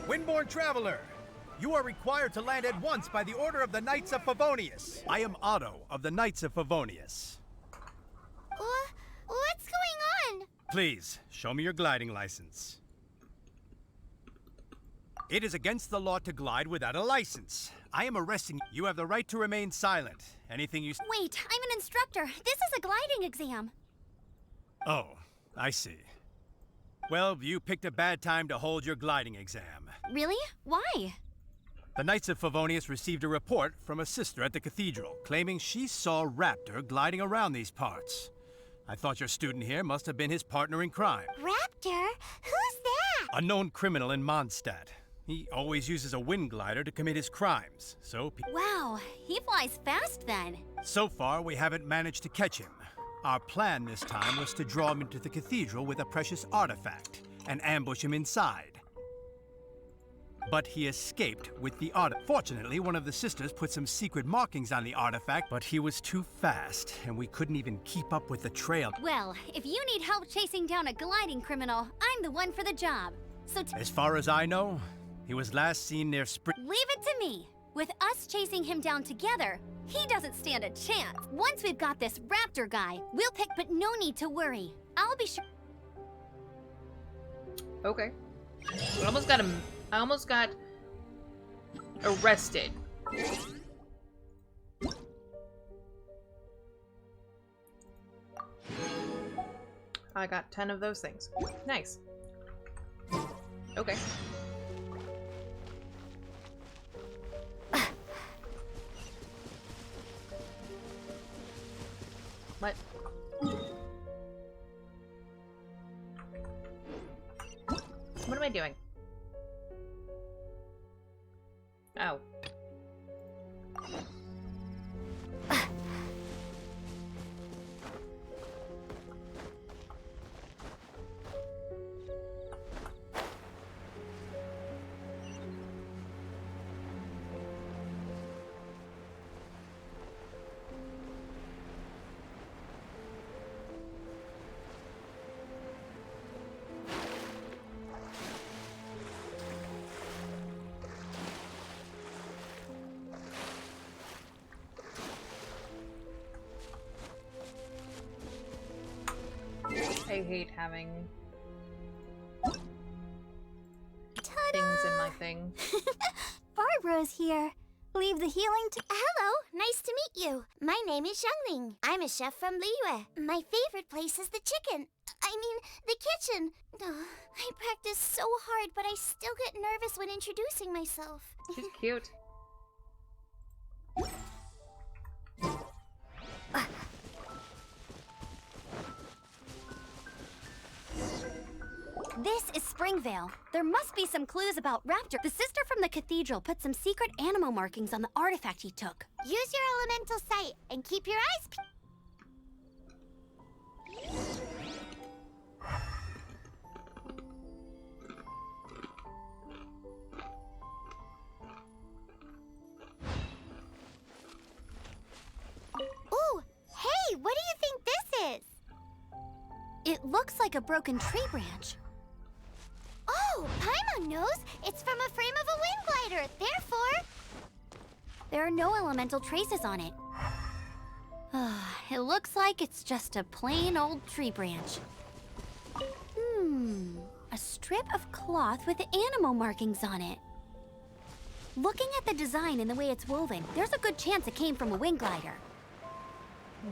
Windborne Traveler, you are required to land at once by the order of the Knights of Favonius. I am Otto of the Knights of Favonius. What's going on? Please, show me your gliding license. It is against the law to glide without a license. I am arresting you. You have the right to remain silent. Anything you... Wait, I'm an instructor. This is a gliding exam. Oh, I see. Well, you picked a bad time to hold your gliding exam. Really? Why? The Knights of Favonius received a report from a sister at the cathedral, claiming she saw Raptor gliding around these parts. I thought your student here must have been his partner in crime. Raptor? Who's that? A known criminal in Mondstadt. He always uses a wind glider to commit his crimes, so... Wow, he flies fast then. So far, we haven't managed to catch him. Our plan this time was to draw him into the cathedral with a precious artifact and ambush him inside. But he escaped with the artifact. Fortunately, one of the sisters put some secret markings on the artifact, but he was too fast, and we couldn't even keep up with the trail. Well, if you need help chasing down a gliding criminal, I'm the one for the job. So as far as I know, he was last seen near Spring. Leave it to me. With us chasing him down together, he doesn't stand a chance. Once we've got this Raptor guy, we'll pick, but no need to worry. I'll be sure. Okay. I almost got arrested. I got 10 of those things. Nice. Okay. What? What am I doing? Oh. I hate having things in my thing. Barbara's here. Leave the healing to— Hello, nice to meet you. My name is Xiangling. I'm a chef from Liyue. My favorite place is the the kitchen. I practice so hard, but I still get nervous when introducing myself. She's cute. This is Springvale. There must be some clues about Raptor. The sister from the cathedral put some secret Anemo markings on the artifact he took. Use your elemental sight and keep your eyes Ooh, hey, what do you think this is? It looks like a broken tree branch. Oh, Paimon knows. It's from a frame of a wind glider. Therefore, there are no elemental traces on it. It looks like it's just a plain old tree branch. A strip of cloth with Anemo markings on it. Looking at the design and the way it's woven, there's a good chance it came from a wind glider.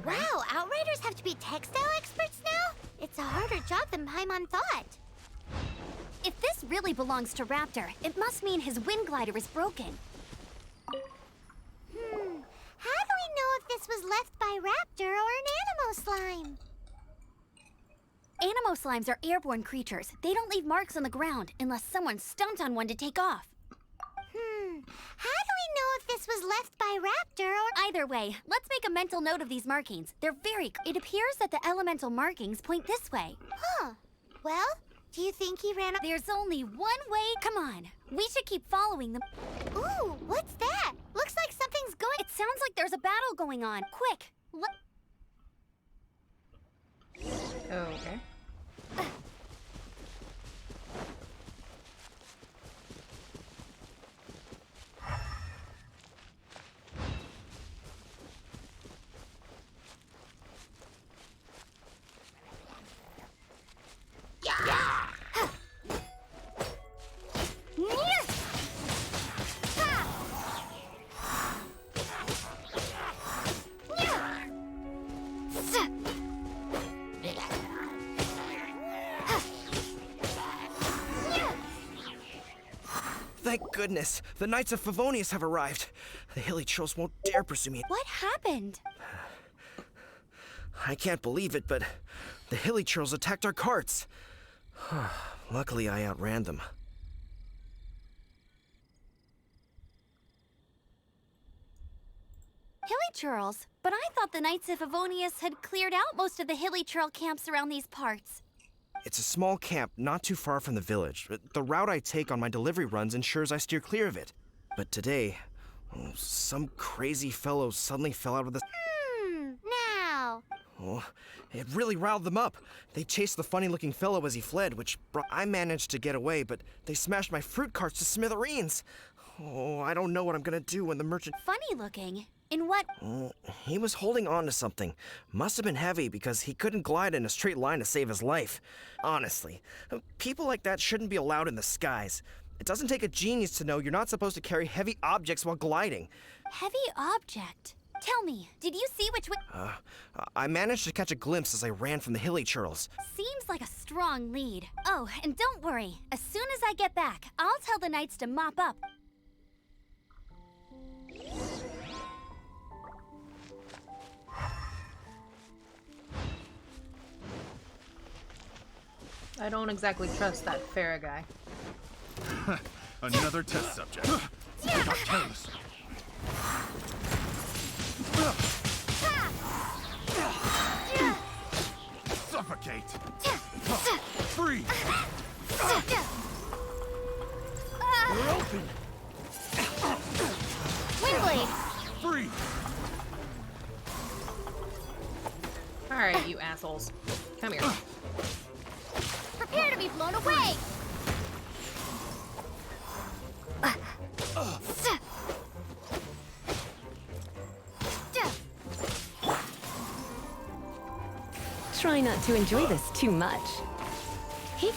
Wow, Outriders have to be textile experts now? It's a harder job than Paimon thought. If this really belongs to Raptor, it must mean his wind glider is broken. How do we know if this was left by Raptor or an Anemo slime? Anemo slimes are airborne creatures. They don't leave marks on the ground unless someone stomped on one to take off. How do we know if this was left by Raptor or— Either way, let's make a mental note of these markings. They're It appears that the elemental markings point this way. Huh. Well, do you think he ran— There's only one way. Come on. We should keep following them. Ooh, what's that? Looks like something's going— It sounds like there's a battle going on. Quick. Okay. Thank goodness, the Knights of Favonius have arrived. The hilly trolls won't dare pursue me. What happened? I can't believe it, but the hilly trolls attacked our carts. Luckily, I outran them. Hilly churls? But I thought the Knights of Favonius had cleared out most of the hilly churl camps around these parts. It's a small camp not too far from the village. The route I take on my delivery runs ensures I steer clear of it. But today, some crazy fellow suddenly fell out of the— now. Oh, it really riled them up. They chased the funny-looking fellow as he fled, I managed to get away, but they smashed my fruit carts to smithereens. Oh, I don't know what I'm gonna do when the merchant— Funny looking? In what— He was holding on to something. Must have been heavy because he couldn't glide in a straight line to save his life. Honestly, people like that shouldn't be allowed in the skies. It doesn't take a genius to know you're not supposed to carry heavy objects while gliding. Heavy object? Tell me, did you see which way— I managed to catch a glimpse as I ran from the hilly churls. Seems like a strong lead. Oh, and don't worry. As soon as I get back, I'll tell the Knights to mop up. I don't exactly trust that Farah guy. Another test subject. Not careless. Suffocate. Free. We're open. Windblade! Free. Alright, you assholes. Come here. Prepare to be blown away! try not to enjoy this too much. Hit.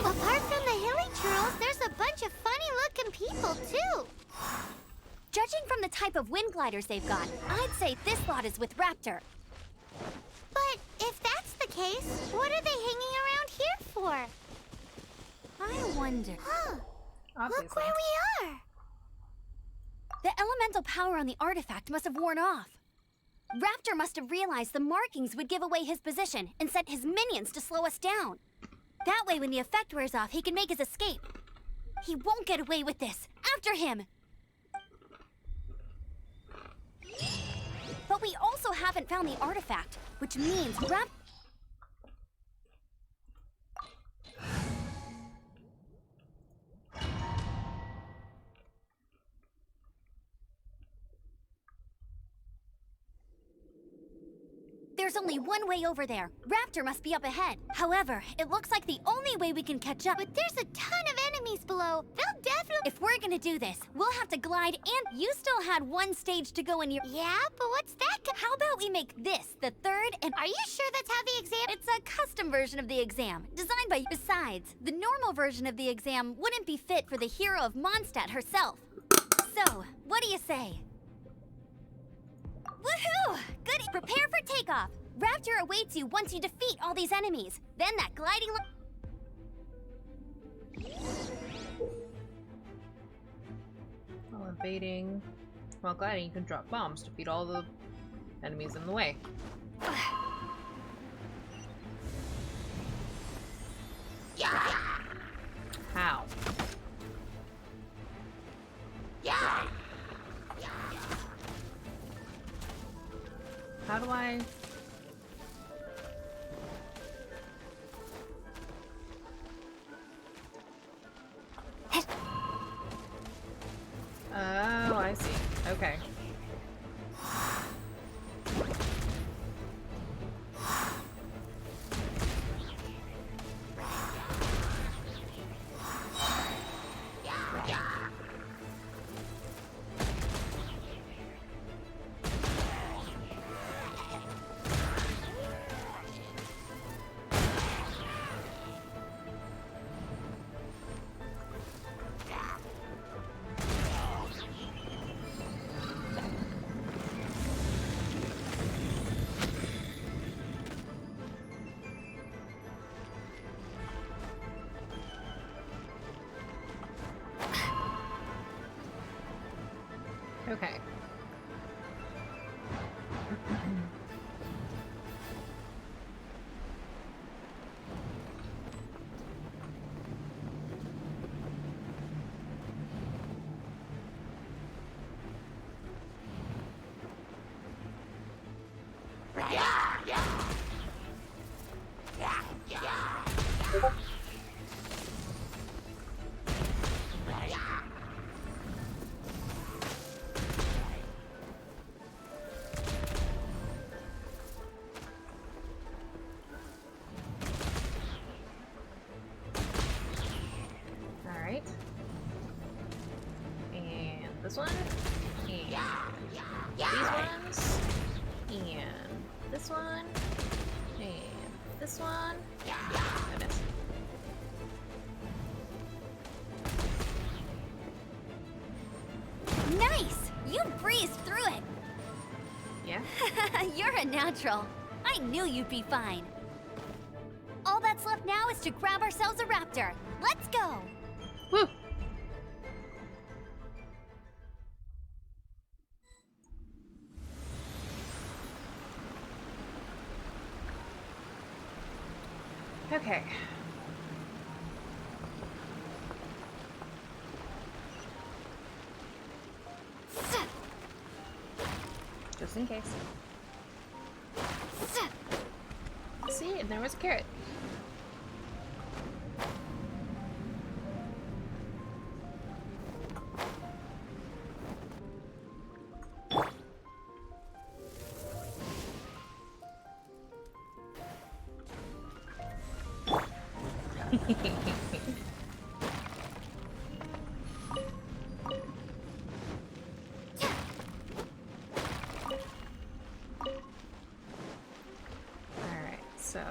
Apart from the hilly trolls, there's a bunch of funny-looking people, too. Judging from the type of wind gliders they've got, I'd say this lot is with Raptor. But if that's the case, what are they hanging around here for? I wonder... Huh. Obviously. Look where we are. The elemental power on the artifact must have worn off. Raptor must have realized the markings would give away his position and sent his minions to slow us down. That way, when the effect wears off, he can make his escape. He won't get away with this. After him! But we also haven't found the artifact, which means There's only one way over there. Raptor must be up ahead. However, it looks like the only way we can catch up. But there's a ton of enemies below. They'll definitely... If we're gonna do this, we'll have to glide and you still had one stage to go in your... Yeah, but what's that? How about we make this the third and... Are you sure that's how the exam... It's a custom version of the exam, designed by... Besides, the normal version of the exam wouldn't be fit for the hero of Mondstadt herself. So, what do you say? Woohoo! Good. Prepare for takeoff. Raptor awaits you once you defeat all these enemies. Then that gliding... While evading... While gliding, you can drop bombs to beat all the enemies in the way. How? How do I... Oh, I see. Okay. Okay. Alright. And this one. And these ones. And this one. And this one. I missed. Nice! You breezed through it! Yeah? You're a natural. I knew you'd be fine. All that's left now is to grab ourselves a raptor. Let's go! Woo! Okay. Just in case. See, and there was a carrot. Alright, so...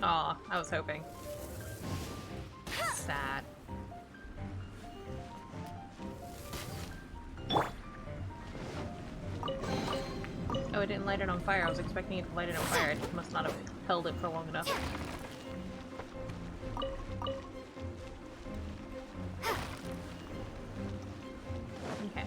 Aw, I was hoping. Sad. Oh, it didn't light it on fire. I was expecting it to light it on fire. It must not have held it for long enough. Okay.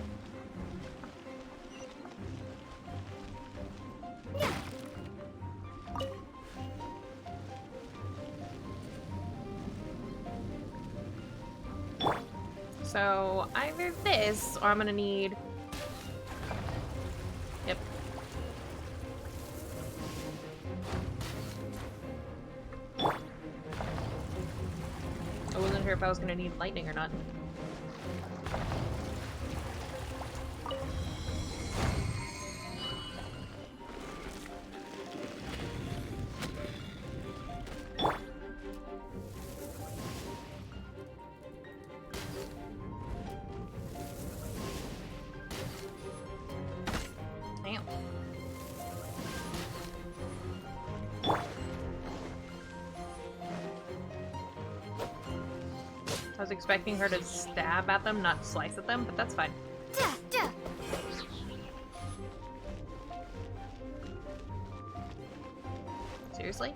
So, either this, or I'm gonna need... Yep. I wasn't sure if I was gonna need lightning or not. Damn. I was expecting her to stab at them, not slice at them, but that's fine. Seriously?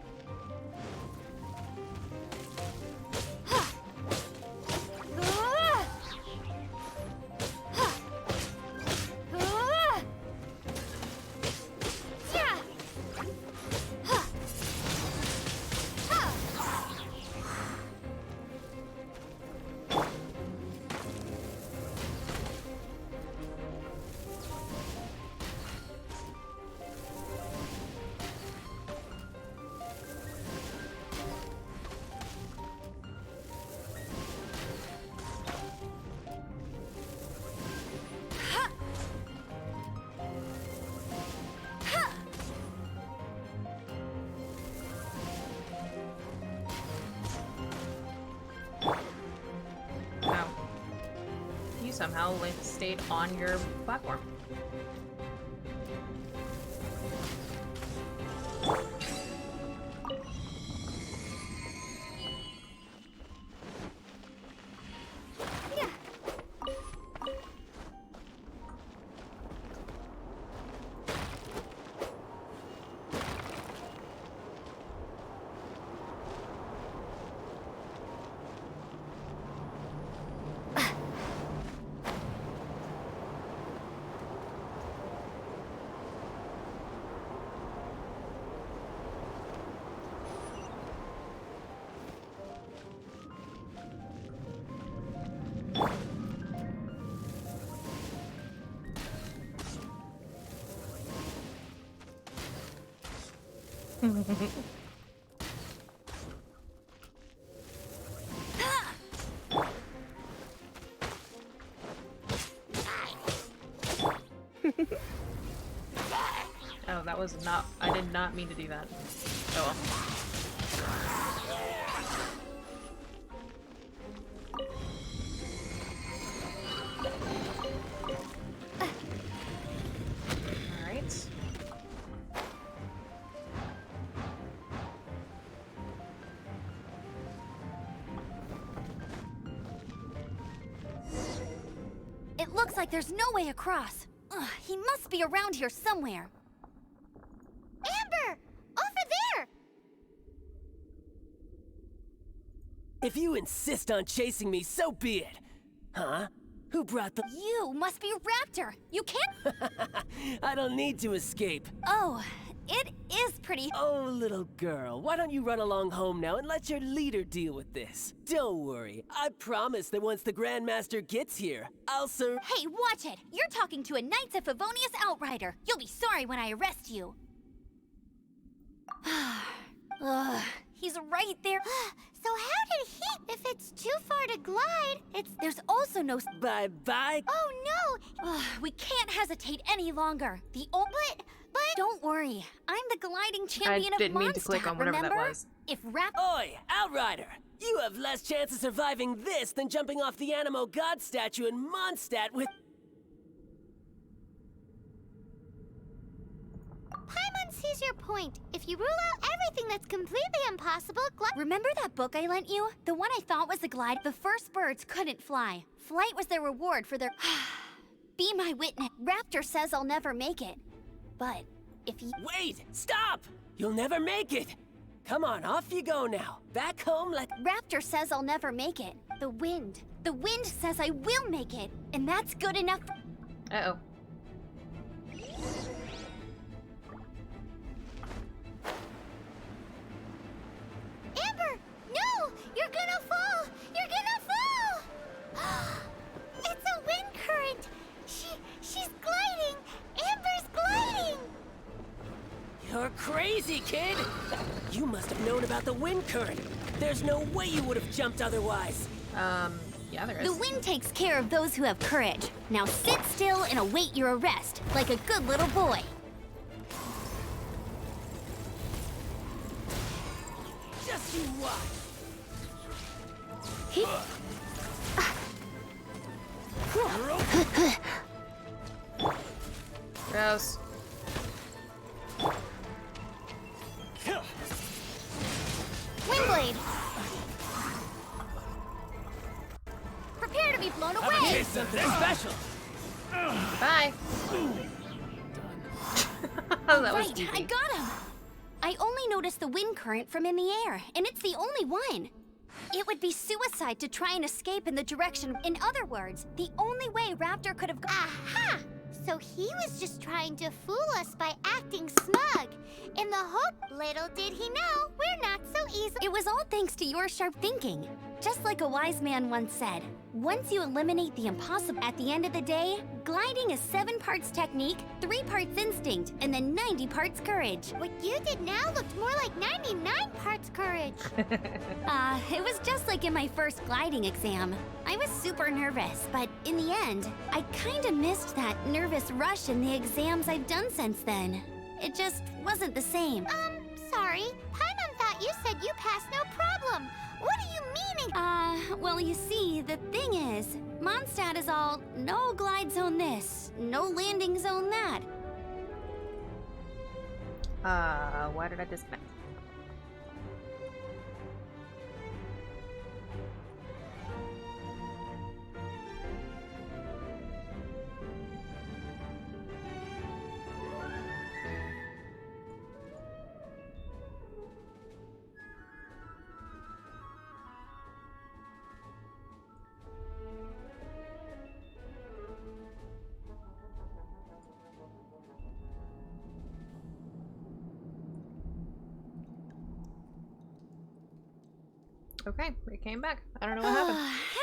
Wow. You somehow stayed on your platform. Oh, that was not... I did not mean to do that. Oh well. Alright. It looks like there's no way across. Ugh, he must be around here somewhere. Amber! Over there! If you insist on chasing me, so be it. Huh? Who brought the... You must be Raptor. You can't... I don't need to escape. Oh, it is pretty. Oh, little girl, why don't you run along home now and let your leader deal with this? Don't worry, I promise that once the Grandmaster gets here, I'll serve— Hey, watch it! You're talking to a Knights of Favonius outrider. You'll be sorry when I arrest you. Ugh, he's right there. So how did he... If it's too far to glide, There's also no... Bye-bye. Oh no! Ugh, we can't hesitate any longer. But... Don't worry. I'm the gliding champion of Mondstadt, didn't mean to click on whatever remember? that was. If Rap... Oi, Outrider! You have less chance of surviving this than jumping off the Anemo god statue in Mondstadt with— Paimon sees your point. If you rule out everything that's completely impossible, Remember that book I lent you? The one I thought was a glide? The first birds couldn't fly. Flight was their reward for their... Be my witness. Raptor says I'll never make it. But if he... Wait! Stop! You'll never make it! Come on, off you go now. Back home like— Raptor says I'll never make it. The wind says I will make it. And that's good enough. Uh-oh. Amber! No! You're gonna fall! You're gonna fall! It's a wind current! She's gliding! Amber's gliding! You're crazy, kid! You must have known about the wind current. There's no way you would have jumped otherwise. Yeah, there is. The wind takes care of those who have courage. Now sit still and await your arrest, like a good little boy. Just you watch. Gross. Windblade! Prepare to be blown away! Something special. Bye. That was Right, easy. I got him! I only noticed the wind current from in the air, and it's the only one. It would be suicide to try and escape in the direction. In other words, the only way Raptor could have Aha! So he was just trying to fool us by acting smug. In the hope, little did he know, we're not so easy. It was all thanks to your sharp thinking. Just like a wise man once said, once you eliminate the impossible, at the end of the day, gliding is 7 parts technique, 3 parts instinct, and then 90 parts courage. What you did now looked more like 99 parts courage. It was just like in my first gliding exam. I was super nervous, but in the end, I kinda missed that nervous rush in the exams I've done since then. It just wasn't the same. Sorry. Paimon thought you said you passed no problem. What are you meaning? Well, you see, the thing is, Mondstadt is all no glide zone this, no landing zone that. Why did I disconnect? Okay, we came back. I don't know what happened.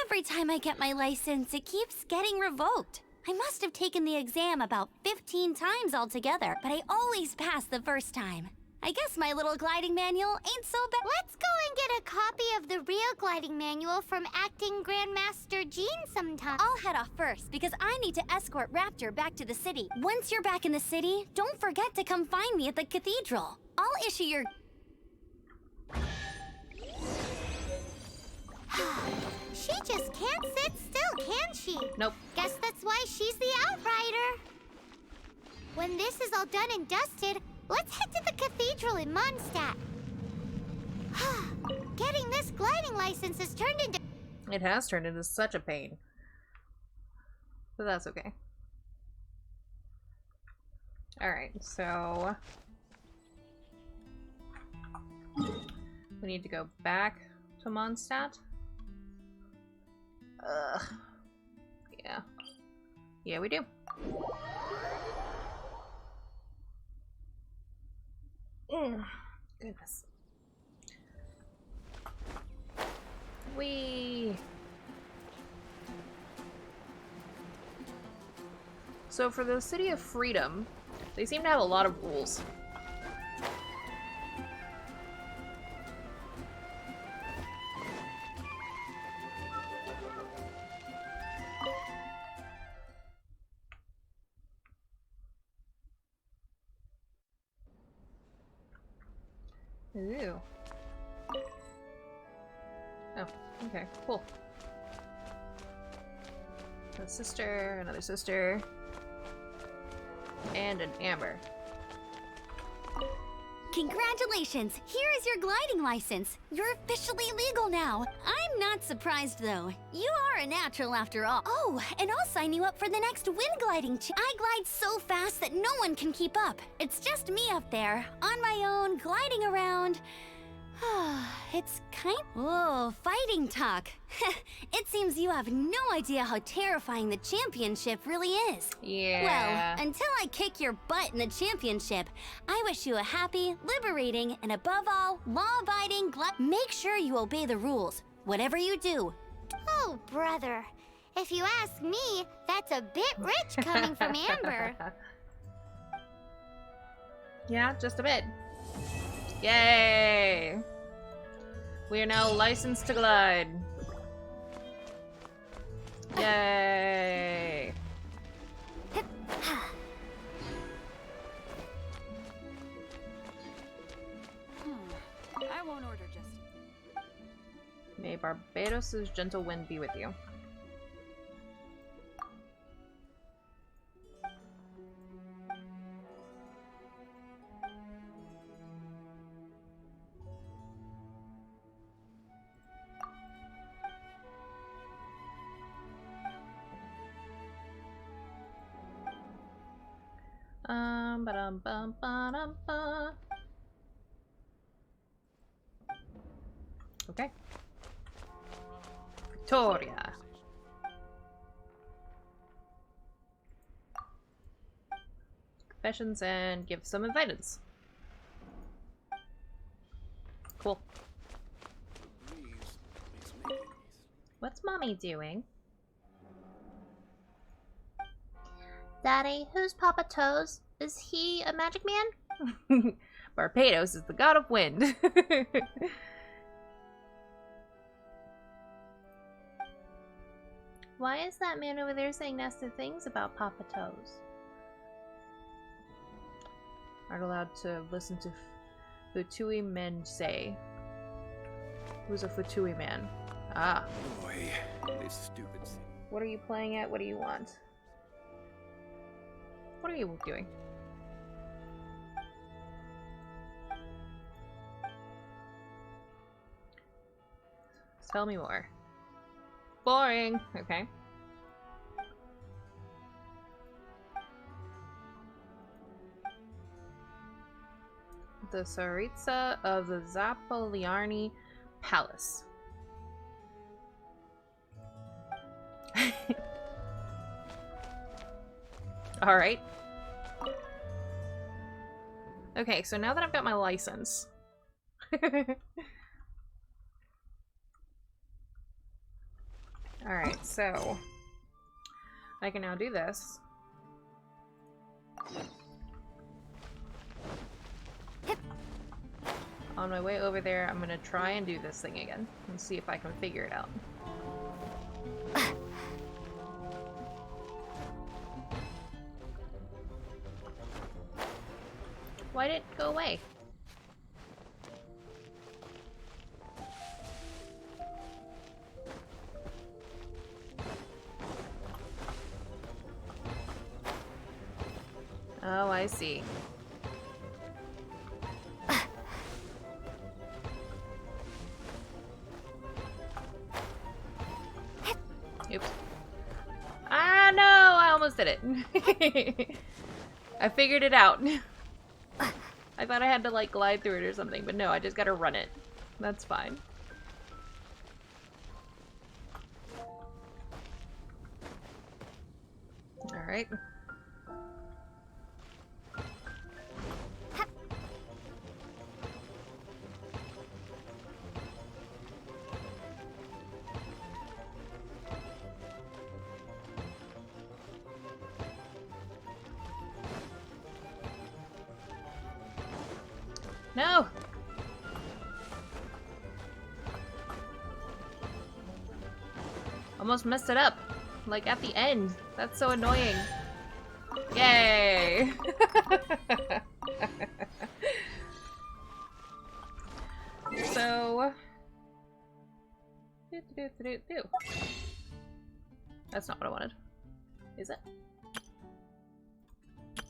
Every time I get my license, it keeps getting revoked. I must have taken the exam about 15 times altogether, but I always pass the first time. I guess my little gliding manual ain't so bad. Let's go and get a copy of the real gliding manual from Acting Grandmaster Jean sometime. I'll head off first because I need to escort Raptor back to the city. Once you're back in the city, don't forget to come find me at the cathedral. I'll issue your... She just can't sit still, can she? Nope. Guess that's why she's the Outrider. When this is all done and dusted, let's head to the cathedral in Mondstadt. Getting this gliding license has turned into... It has turned into such a pain. But that's okay. Alright, so... we need to go back to Mondstadt. Ugh. Yeah. Yeah, we do. Goodness. Whee! So for the City of Freedom, they seem to have a lot of rules. Ooh. Oh, okay, cool. A sister, another sister, and an amber. Congratulations! Here is your gliding license. You're officially legal now. I'm not surprised though. You are a natural after all. Oh, and I'll sign you up for the next wind gliding. I glide so fast that no one can keep up. It's just me up there, on my own, gliding around. It's kind... Oh, fighting talk. It seems you have no idea how terrifying the championship really is. Yeah. Well, until I kick your butt in the championship, I wish you a happy, liberating, and above all, law-abiding Make sure you obey the rules, whatever you do. Oh, brother. If you ask me, that's a bit rich coming from Amber. Yeah, just a bit. Yay! We are now licensed to glide. Yay! I won't order just. May Barbados' gentle wind be with you. Ba-dum-bum-ba-dum-ba. Okay. Victoria. Confessions and give some advice. Cool. What's Mommy doing? Daddy, who's Papa Toes? Is he a magic man? Barbados is the god of wind. Why is that man over there saying nasty things about Papa Toes? Aren't allowed to listen to Futui men say. Who's a Futui man? Ah. Boy, this stupid thing. What are you playing at? What do you want? What are you doing? Tell me more. Boring. Okay. The Tsaritsa of the Zapoliarni Palace. Alright. Okay, so now that I've got my license. Alright, so I can now do this. On my way over there, I'm gonna try and do this thing again and see if I can figure it out. Why did it go away? Oh, I see. Oops. Ah, no! I almost did it. I figured it out. I thought I had to, like, glide through it or something, but no, I just gotta run it. That's fine. Alright. No! Almost messed it up. Like at the end. That's so annoying. Yay! So... That's not what I wanted. Is it?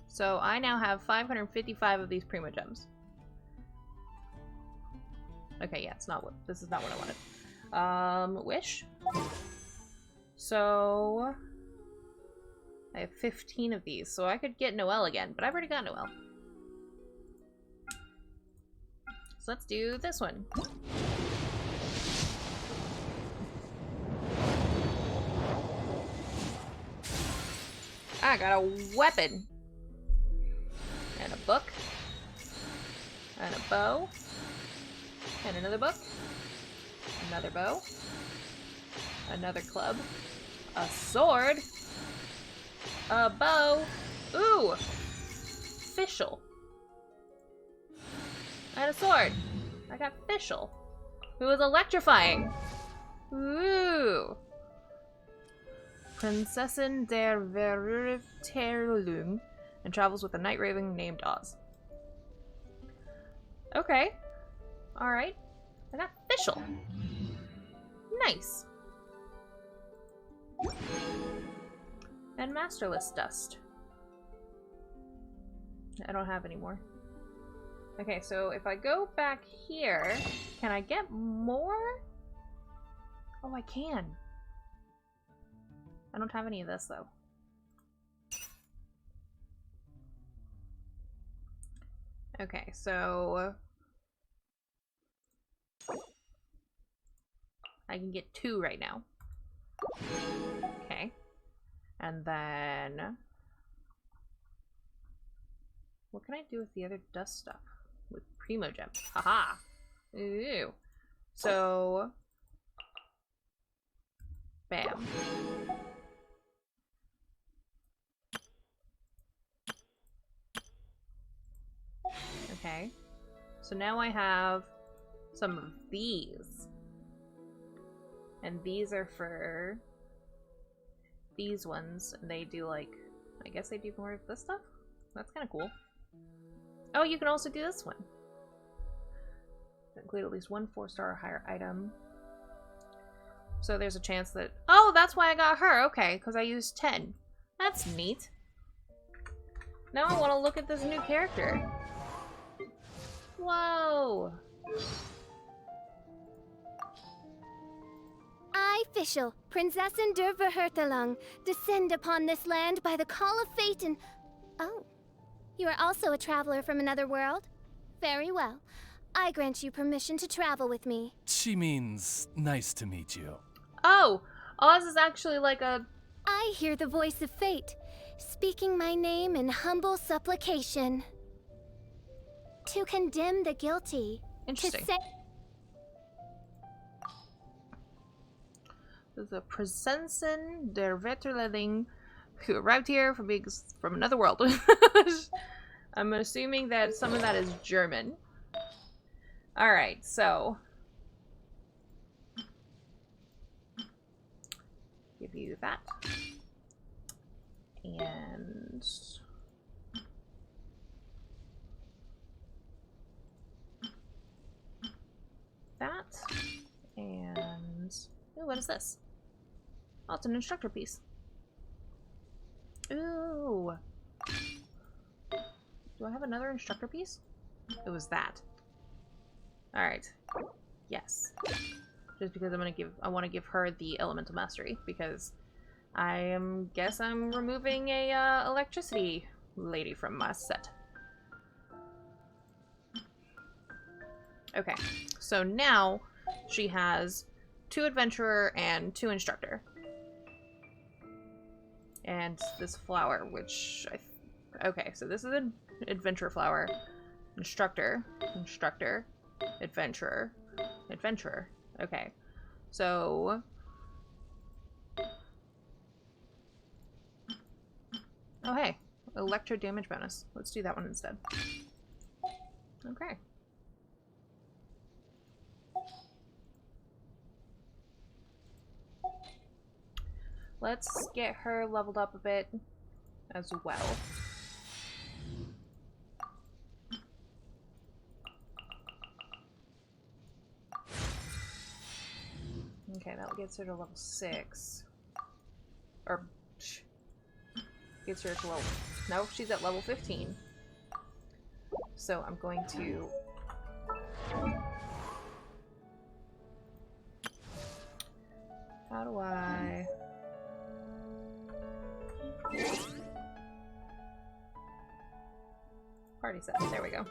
So I now have 555 of these Primo Gems. Okay, yeah, it's not what this is not what I wanted. Wish. So I have 15 of these, so I could get Noelle again, but I've already got Noelle. So let's do this one. I got a weapon. And a book. And a bow. And another book. Another bow. Another club. A sword. A bow. Ooh! Fischl. And a sword. I got Fischl. Who is electrifying. Ooh! Prinzessin der Verurteilung, and travels with a night raven named Oz. Okay. Alright. I got Fischl. Nice. And Masterless Dust. I don't have any more. Okay, so if I go back here, can I get more? Oh, I can. I don't have any of this, though. Okay, so... I can get 2 right now. Okay. And then... What can I do with the other dust stuff? With Primo Gems. Haha! Ooh. So... Bam. Okay. So now I have some of these. And these are for these ones. And they do like, I guess they do more of this stuff? That's kind of cool. Oh, you can also do this one. Include at least 1 4-star or higher item. So there's a chance that... Oh, that's why I got her. Okay, because I used 10. That's neat. Now I want to look at this new character. Whoa! I, Fischl, Prinzessin der Verurteilung, descend upon this land by the call of fate and... Oh. You are also a traveler from another world? Very well. I grant you permission to travel with me. She means nice to meet you. Oh! Oz is actually like a... I hear the voice of fate, speaking my name in humble supplication. To condemn the guilty. Interesting. To say... There's a Prinzessin der Verurteilung who arrived here from another world. I'm assuming that some of that is German. Alright, so... Give you that. And... that. And... Ooh, what is this? Oh, it's an instructor piece. Ooh. Do I have another instructor piece? It was that. Alright. Yes. Just because I want to give her the elemental mastery, because guess I'm removing a electricity lady from my set. Okay, so now she has 2 adventurer and 2 instructor. And this flower, which okay, so this is an adventurer flower, instructor, adventurer. Okay, so oh hey, electro damage bonus. Let's do that one instead. Okay, Let's get her leveled up a bit as well. Okay, that gets her to level 6. Or, gets her to level... No, she's at level 15. So I'm going to... How do I... Party set. There we go.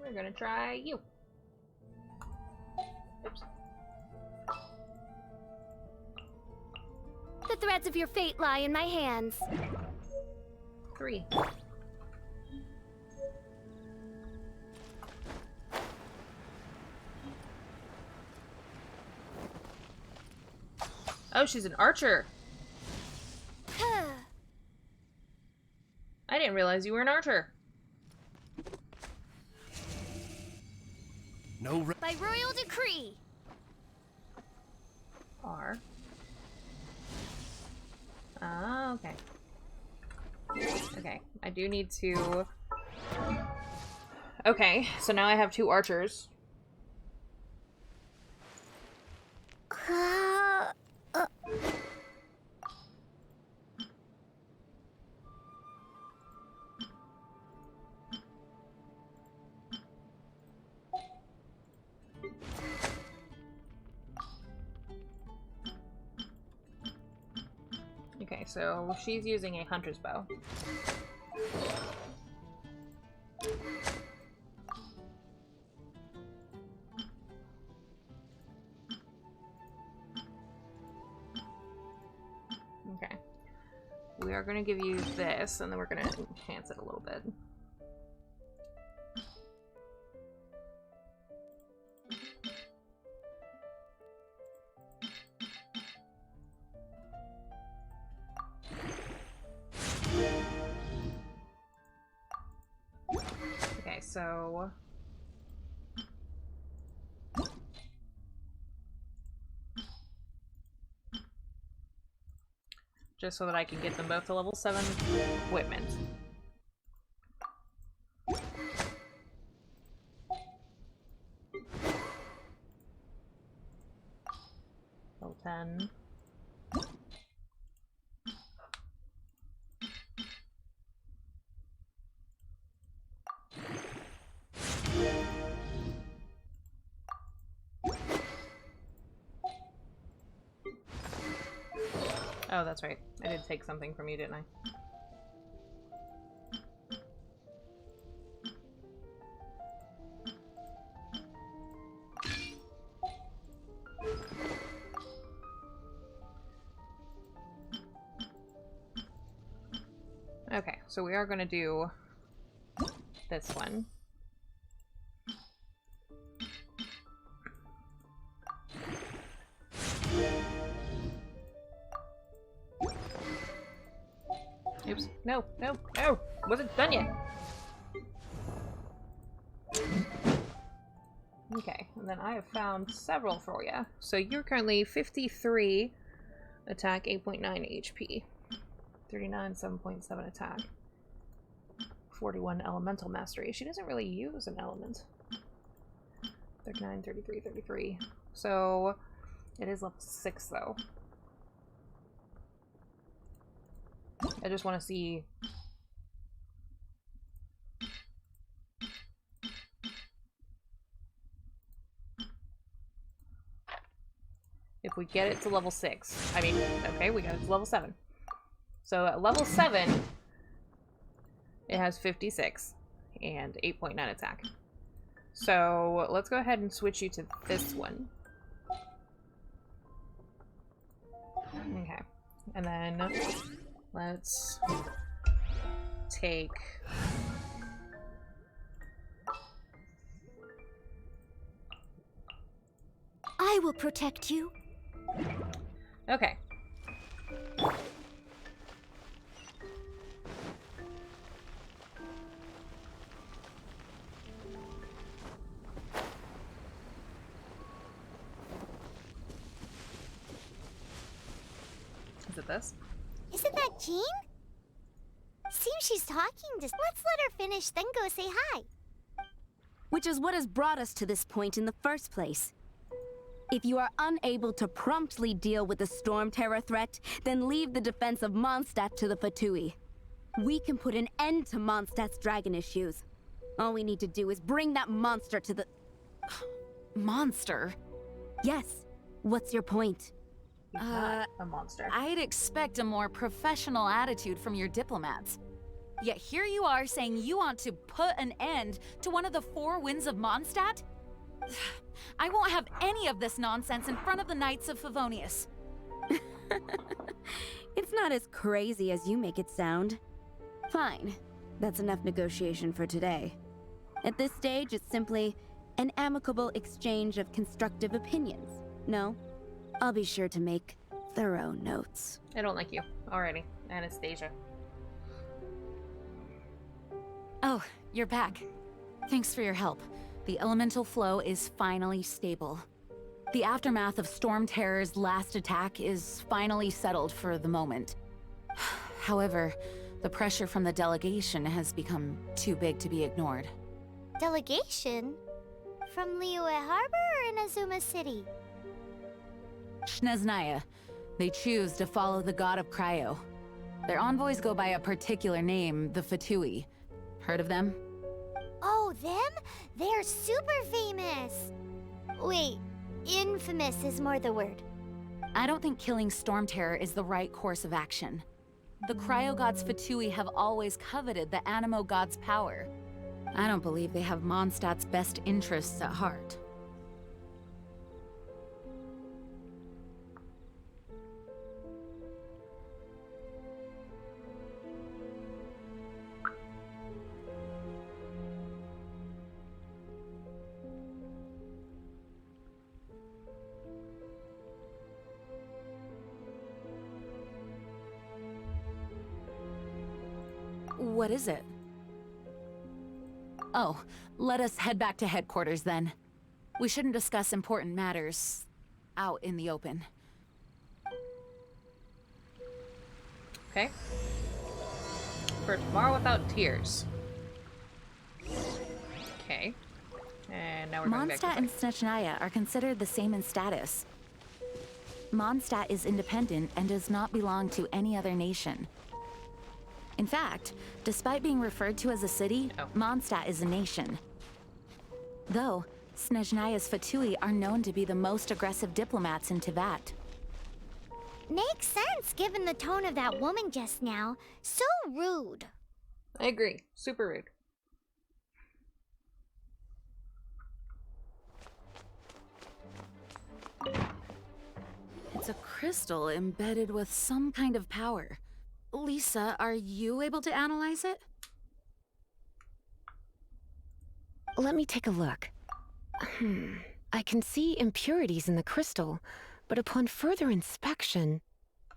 We're gonna try you. Oops. The threads of your fate lie in my hands. 3. Oh, she's an archer. I didn't realize you were an archer. No. By royal decree. R. Ah, okay. Okay, I do need to... Okay, so now I have 2 archers. Okay, so she's using a hunter's bow. Okay. We are going to give you this, and then we're going to enhance it a little bit. Okay, so... just so that I can get them both to level 7 equipment. Level 10. Oh, that's right. I did take something from you, didn't I? Okay, so we are going to do this one. Oops. No, no, no! Wasn't done yet! Okay, and then I have found several for you. So you're currently 53 attack, 8.9 HP. 39, 7.7 attack. 41 elemental mastery. She doesn't really use an element. 39, 33, 33. So it is level 6 though. I just want to see... if we get it to level 6. I mean, okay, we got it to level 7. So at level 7, it has 56 and 8.9 attack. So let's go ahead and switch you to this one. Okay. And then let's take... I will protect you. Okay. with this. Isn't that Jean? Seems she's talking to... Let's let her finish, then go say hi. Which is what has brought us to this point in the first place. If you are unable to promptly deal with the Storm Terror threat, then leave the defense of Mondstadt to the Fatui. We can put an end to Mondstadt's dragon issues. All we need to do is bring that monster to the... Monster? Yes. What's your point? He's not a monster. I'd expect a more professional attitude from your diplomats. Yet here you are saying you want to put an end to one of the four winds of Mondstadt? I won't have any of this nonsense in front of the Knights of Favonius. It's not as crazy as you make it sound. Fine. That's enough negotiation for today. At this stage, it's simply an amicable exchange of constructive opinions. No? I'll be sure to make thorough notes. I don't like you. Alrighty. Anastasia. Oh, you're back. Thanks for your help. The elemental flow is finally stable. The aftermath of Storm Terror's last attack is finally settled for the moment. However, the pressure from the delegation has become too big to be ignored. Delegation? From Liyue Harbor or Inazuma City? Snezhnaya. They choose to follow the god of Cryo. Their envoys go by a particular name, the Fatui. Heard of them? Oh, them? They're super famous! Wait, infamous is more the word. I don't think killing Storm Terror is the right course of action. The Cryo gods Fatui have always coveted the Anemo god's power. I don't believe they have Mondstadt's best interests at heart. What is it? Oh, let us head back to headquarters then. We shouldn't discuss important matters out in the open. Okay. For tomorrow without tears. Okay. And now we're going back to Mondstadt and Snezhnaya are considered the same in status. Mondstadt is independent and does not belong to any other nation. In fact, despite being referred to as a city, Mondstadt is a nation. Though, Snezhnaya's Fatui are known to be the most aggressive diplomats in Teyvat. Makes sense given the tone of that woman just now. So rude. I agree. Super rude. It's a crystal embedded with some kind of power. Lisa, are you able to analyze it? Let me take a look. I can see impurities in the crystal, but upon further inspection...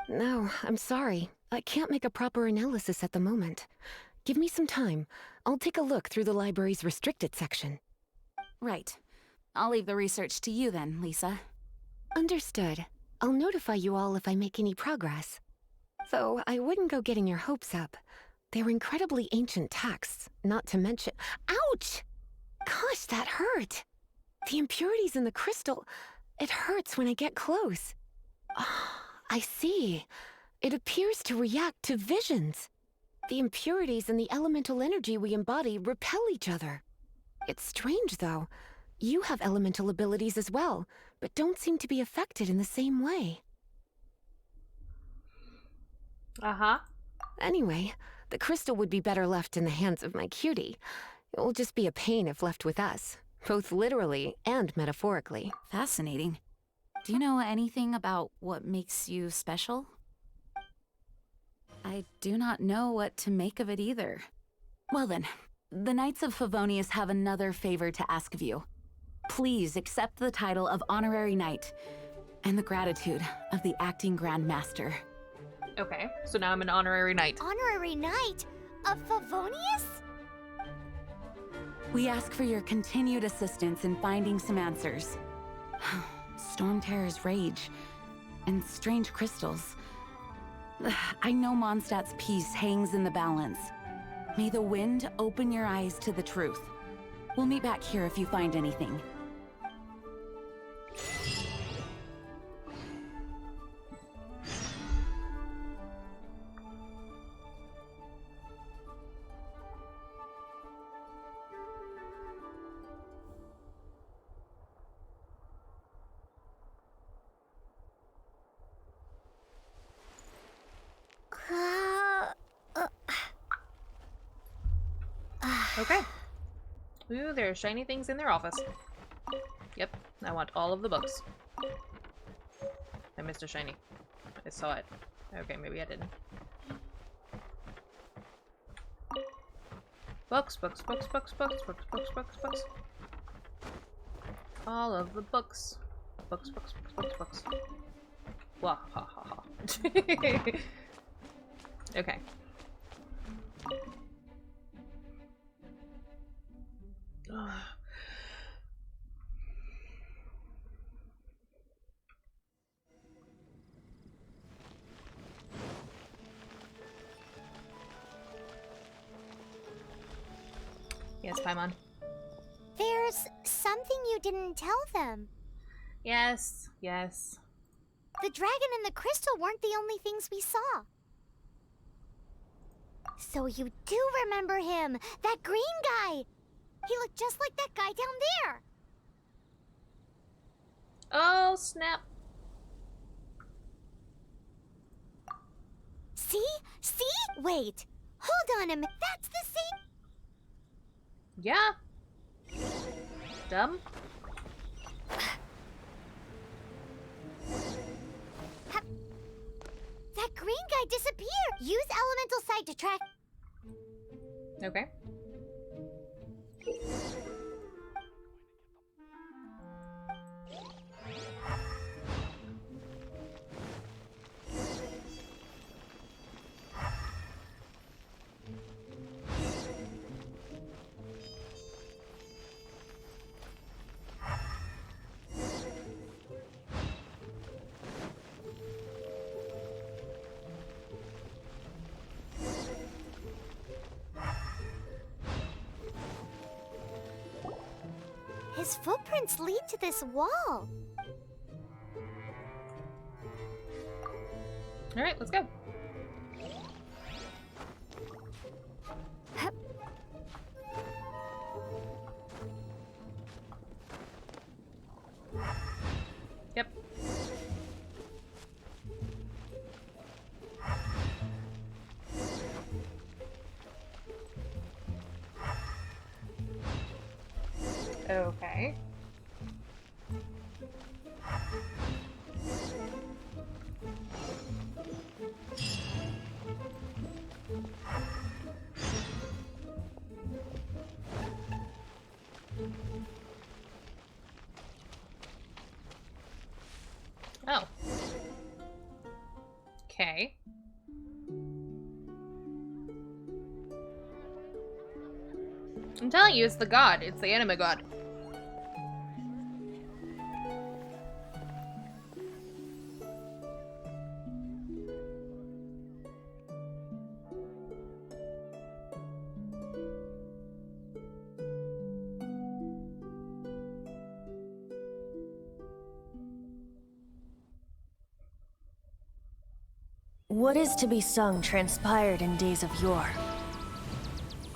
No, I'm sorry. I can't make a proper analysis at the moment. Give me some time. I'll take a look through the library's restricted section. Right. I'll leave the research to you then, Lisa. Understood. I'll notify you all if I make any progress. Though I wouldn't go getting your hopes up. They're incredibly ancient texts, not to mention... Ouch! Gosh, that hurt! The impurities in the crystal... It hurts when I get close. I see. It appears to react to visions. The impurities and the elemental energy we embody repel each other. It's strange, though. You have elemental abilities as well, but don't seem to be affected in the same way. Uh-huh. Anyway, the crystal would be better left in the hands of my cutie. It will just be a pain if left with us, both literally and metaphorically. Fascinating. Do you know anything about what makes you special? I do not know what to make of it either. Well then, the Knights of Favonius have another favor to ask of you. Please accept the title of Honorary Knight and the gratitude of the Acting Grand Master. Okay, so now I'm an Honorary Knight. Honorary Knight? Of Favonius? We ask for your continued assistance in finding some answers. Storm Terror's rage and strange crystals. I know Mondstadt's peace hangs in the balance. May the wind open your eyes to the truth. We'll meet back here if you find anything. Okay. Ooh, there are shiny things in their office. Yep, I want all of the books. I missed a shiny. I saw it. Okay, maybe I didn't. Books, books, books, books, books, books, books, books, books. All of the books. Books, books, books, books, books. Wah, ha, ha, ha. Okay. Yes, Paimon. There's something you didn't tell them. Yes, yes. The dragon and the crystal weren't the only things we saw. So you do remember him, that green guy. He looked just like that guy down there. Oh, snap. See? See? Wait. Hold on a minute. That's the same. Yeah. Dumb. That green guy disappeared. Use elemental sight to track. Okay. His footprints lead to this wall. All right, let's go. Yep. Okay. Oh. Okay. I'm telling you, it's the god. It's the Anemo god. What is to be sung transpired in days of yore,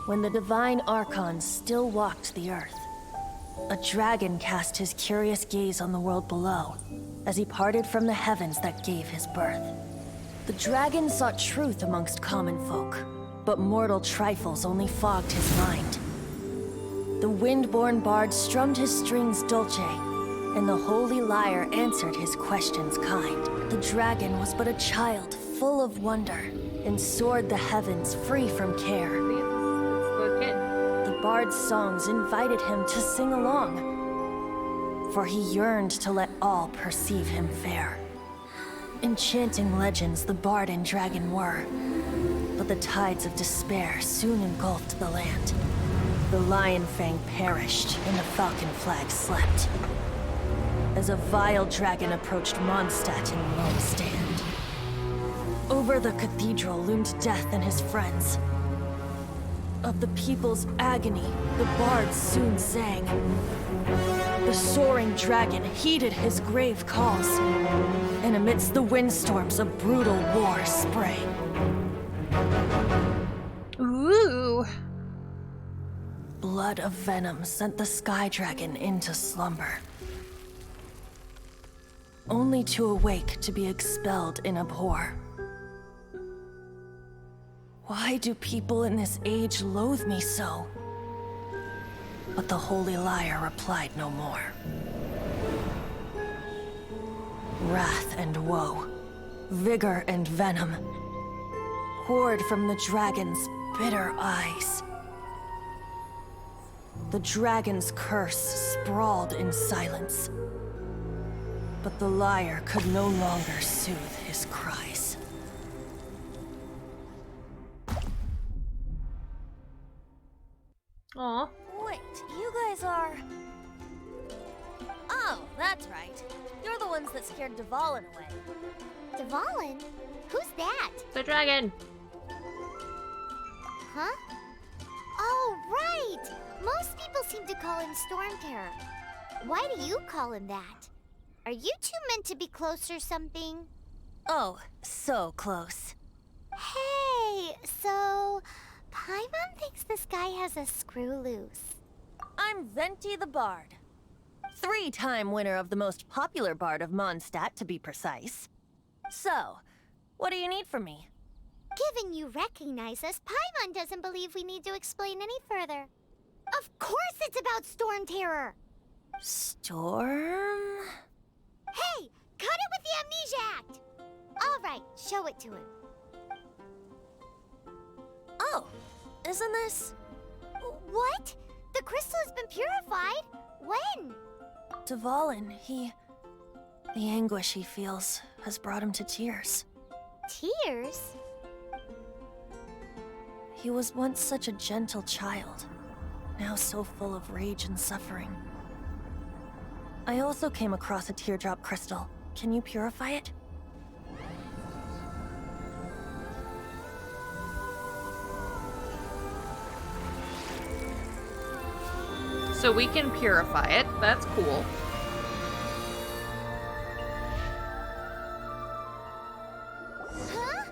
when the divine archons still walked the earth. A dragon cast his curious gaze on the world below, as he parted from the heavens that gave his birth. The dragon sought truth amongst common folk, but mortal trifles only fogged his mind. The wind-born bard strummed his strings dulce, and the holy lyre answered his questions kind. The dragon was but a child full of wonder, and soared the heavens free from care. The bard's songs invited him to sing along, for he yearned to let all perceive him fair. Enchanting legends the bard and dragon were, but the tides of despair soon engulfed the land. The lion fang perished, and the falcon flag slept, as a vile dragon approached Mondstadt in lone stand. Over the cathedral loomed Death and his friends. Of the people's agony, the bards soon sang. The soaring dragon heeded his grave calls, and amidst the windstorms a brutal war sprang. Ooh. Blood of venom sent the sky dragon into slumber, only to awake to be expelled in abhor. Why do people in this age loathe me so? But the holy liar replied no more. Wrath and woe, vigor and venom, poured from the dragon's bitter eyes. The dragon's curse sprawled in silence, but the liar could no longer soothe his cries. Aw. Wait, you guys are... Oh, that's right. You're the ones that scared Dvalin away. Dvalin? Who's that? The dragon. Huh? Oh, right! Most people seem to call him Storm Terror. Why do you call him that? Are you two meant to be close or something? Oh, so close. Hey, so... Paimon thinks this guy has a screw loose. I'm Venti the Bard. 3-time winner of the most popular bard of Mondstadt, to be precise. So, what do you need from me? Given you recognize us, Paimon doesn't believe we need to explain any further. Of course it's about Storm Terror! Storm? Hey! Cut it with the Amnesia Act! Alright, show it to him. Oh, isn't this... What? The crystal has been purified? When? Dvalin, the anguish he feels has brought him to tears. Tears? He was once such a gentle child, now so full of rage and suffering. I also came across a teardrop crystal. Can you purify it? So we can purify it. That's cool. Huh?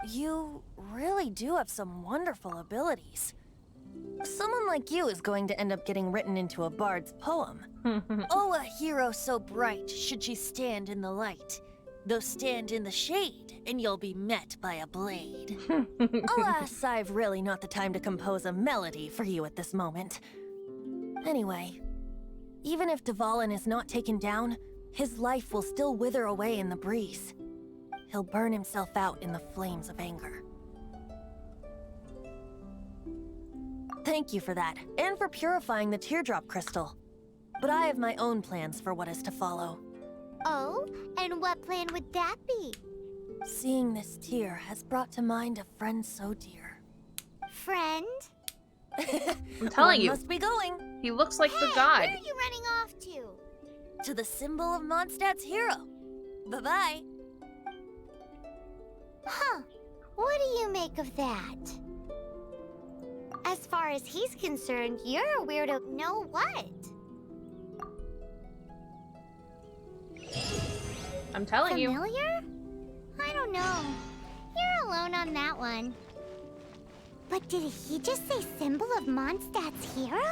You really do have some wonderful abilities. Someone like you is going to end up getting written into a bard's poem. Oh, a hero so bright should she stand in the light. Though stand in the shade, and you'll be met by a blade. Alas, I've really not the time to compose a melody for you at this moment. Anyway, even if Dvalin is not taken down, his life will still wither away in the breeze. He'll burn himself out in the flames of anger. Thank you for that, and for purifying the teardrop crystal. But I have my own plans for what is to follow. Oh, and what plan would that be? Seeing this tear has brought to mind a friend so dear. Friend? I'm telling you. Must be going. He looks like the god. Where are you running off to? To the symbol of Mondstadt's hero. Bye-bye. Huh. What do you make of that? As far as he's concerned, you're a weirdo. No what? I'm telling you. Familiar? I don't know. You're alone on that one. But did he just say symbol of Mondstadt's hero?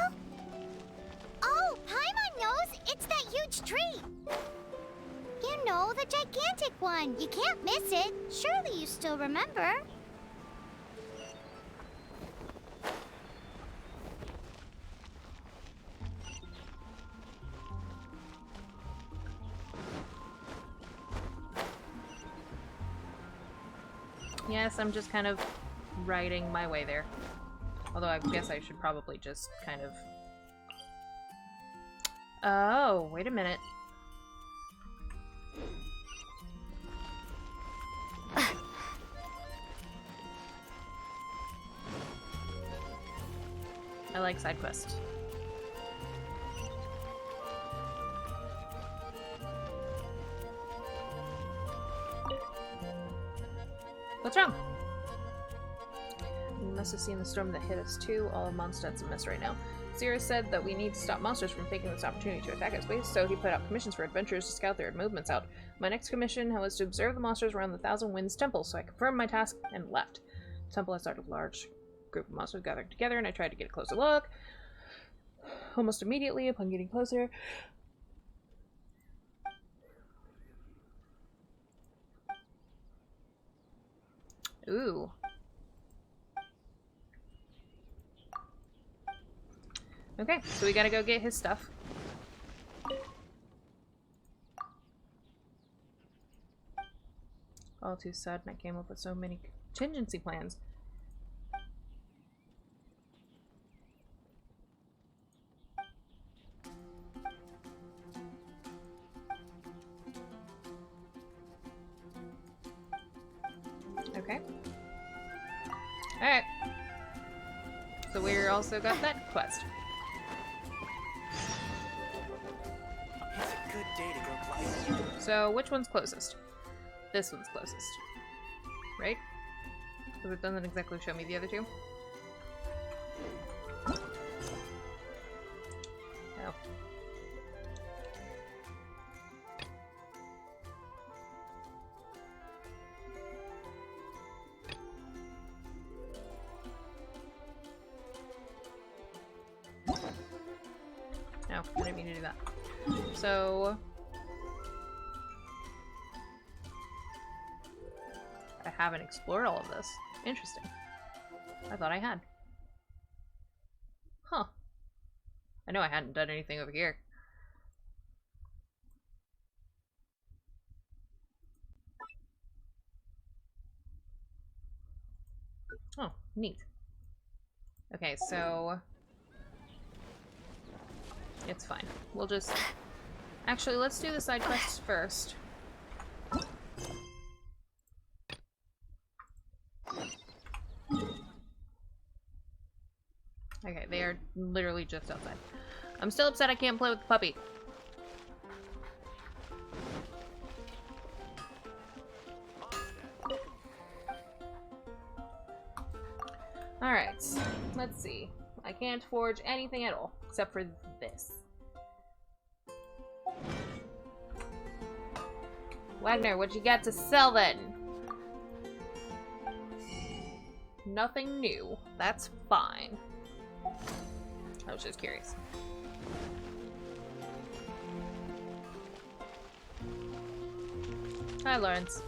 Oh, Paimon knows! It's that huge tree! You know, the gigantic one. You can't miss it. Surely you still remember. Yes, I'm just kind of writing my way there. Although I guess I should probably just kind of... Oh, wait a minute. I like side quests. What's wrong? You must have seen the storm that hit us too. All of Mondstadt's a mess right now. Sierra said that we need to stop monsters from taking this opportunity to attack us, so he put out commissions for adventurers to scout their movements out. My next commission was to observe the monsters around the Thousand Winds Temple, so I confirmed my task and left. The temple, I started a large group of monsters gathered together, and I tried to get a closer look. Almost immediately, upon getting closer... Ooh. Okay, so we gotta go get his stuff. All too sudden, I came up with so many contingency plans. Okay. Alright. So we're also got that quest. It's a good day to go gliding. So which one's closest? This one's closest. Right? Because it doesn't exactly show me the other two. Oh. No, I didn't mean to do that. So... I haven't explored all of this. Interesting. I thought I had. Huh. I know I hadn't done anything over here. Oh, neat. Okay, so... It's fine. We'll just... Actually, let's do the side quests first. Okay, they are literally just outside. I'm still upset I can't play with the puppy. Alright, let's see. I can't forge anything at all, except for this. Wagner, what'd you got to sell then? Nothing new. That's fine. I was just curious. Hi, Lawrence.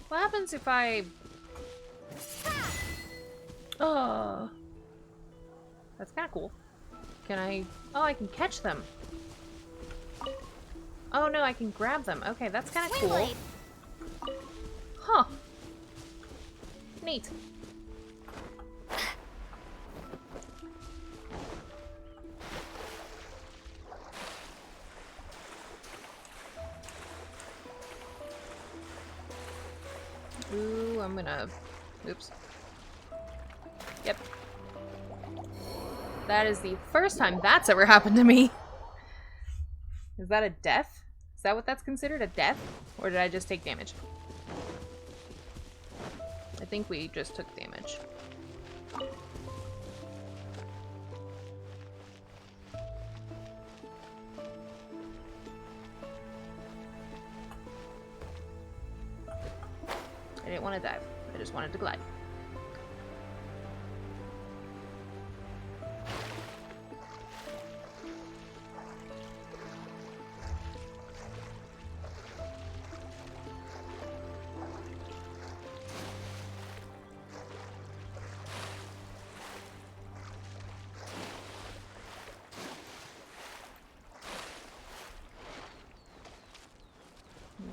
What happens if I... Oh. That's kind of cool. Can I... Oh, I can catch them. Oh, no, I can grab them. Okay, that's kind of cool. Huh. Neat. Ooh, I'm gonna... Oops. Yep. That is the first time that's ever happened to me. Is that a death? Is that what that's considered? A death? Or did I just take damage? I think we just took damage. I didn't want to dive. I just wanted to glide.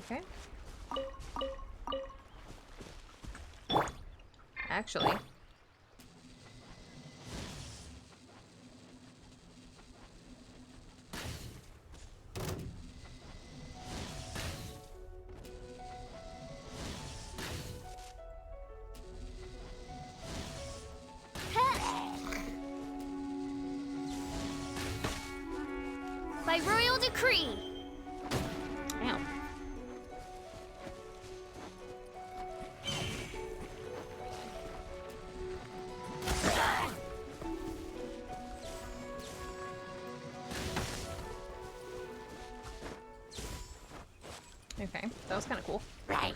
Okay. Actually. By royal decree. Damn. That was kind of cool. Right.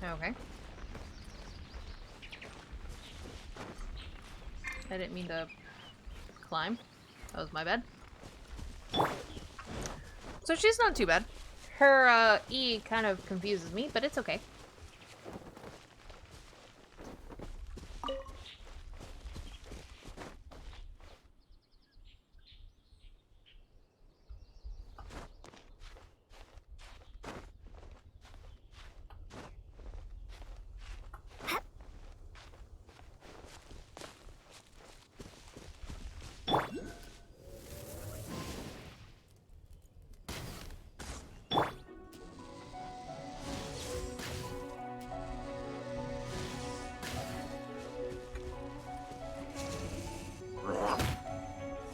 Okay. I didn't mean to climb. That was my bad. So she's not too bad. Her E kind of confuses me, but it's okay.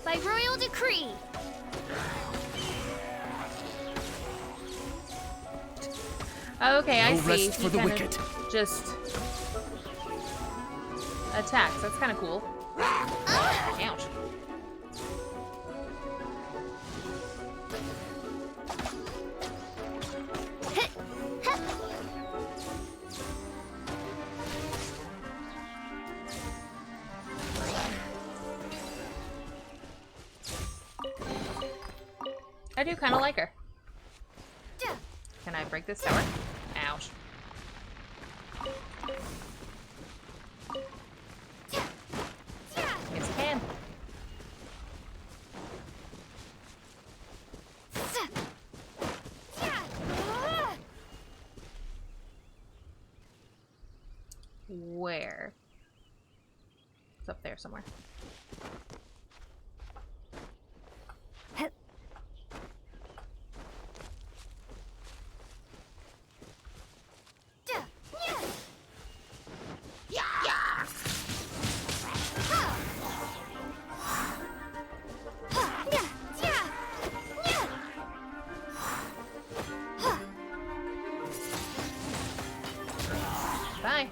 By royal decree. Okay, I No see. rest He for the kinda wicked. just attacks. That's kind of cool. Ouch. I do kind of like her. Can I break this tower? Ouch. Yes, I can. Where? It's up there somewhere. Bye.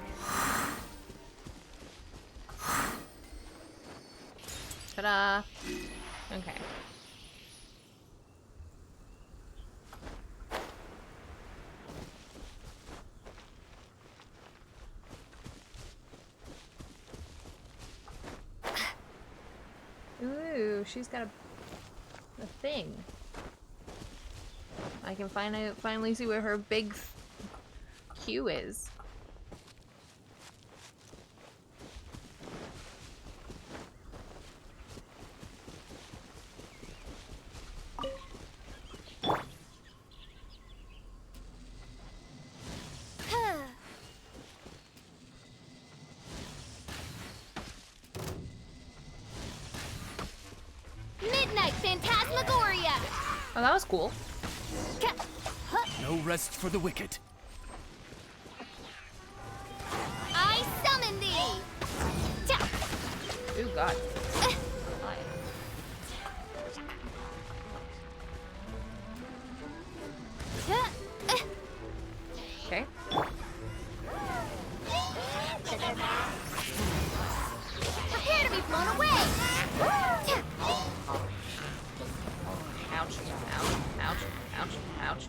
Ta-da. Okay. Ooh, she's got a thing. I can finally see where her big Q is. Midnight Phantasmagoria. Oh, that was cool. No rest for the wicked. I summon thee. Ooh, God. Okay. Prepare to be blown away. Ouch, ouch, ouch, ouch, ouch.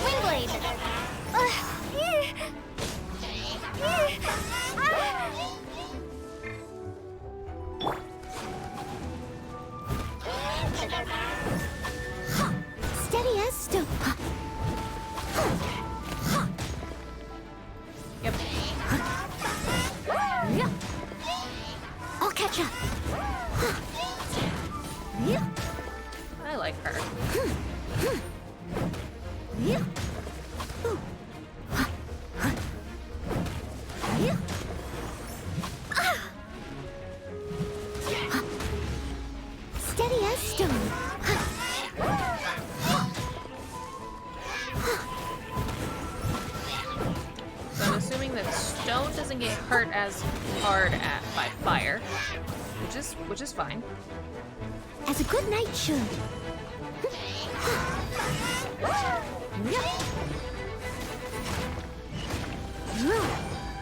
Windblade. Steady as stone. Yep. I'll catch up. I like her. hurt as hard by fire, which is fine. As a good knight should.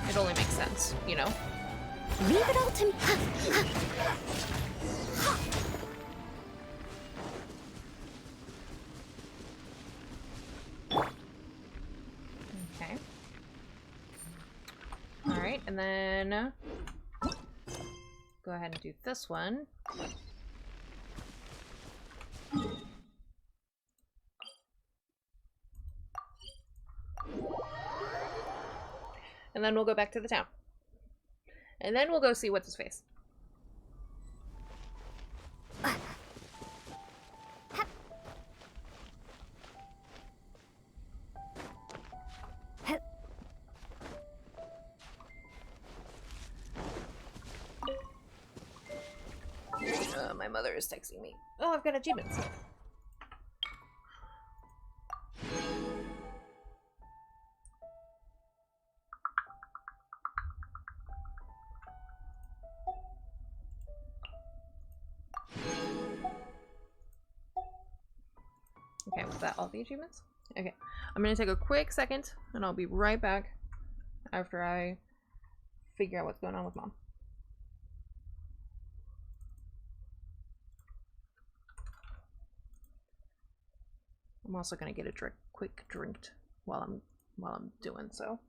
It only makes sense, you know? Leave it all to me. Okay. Alright, and then go ahead and do this one. And then we'll go back to the town. And then we'll go see what's his face. My mother is texting me. Oh, I've got achievements. Okay, was that all the achievements? Okay, I'm gonna take a quick second and I'll be right back after I figure out what's going on with Mom. I'm also gonna get a quick drink while I'm doing so.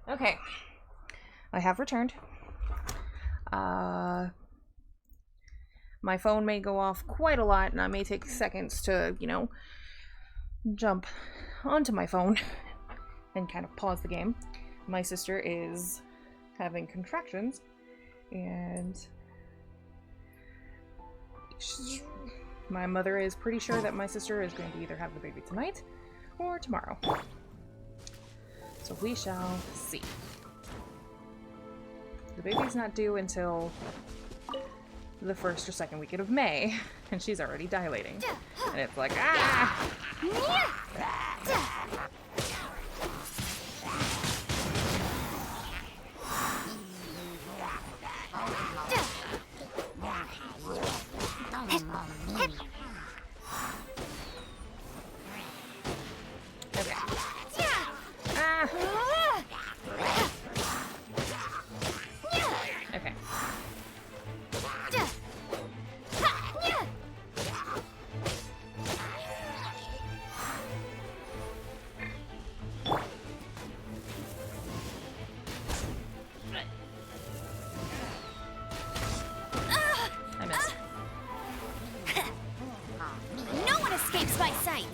Okay, I have returned. My phone may go off quite a lot, and I may take seconds to, jump onto my phone and kind of pause the game. My sister is having contractions, and my mother is pretty sure that my sister is going to either have the baby tonight or tomorrow. So we shall see. The baby's not due until the 1st or 2nd weekend of May, and she's already dilating. And it's like, ah! Okay. I missed. No one escapes my sight.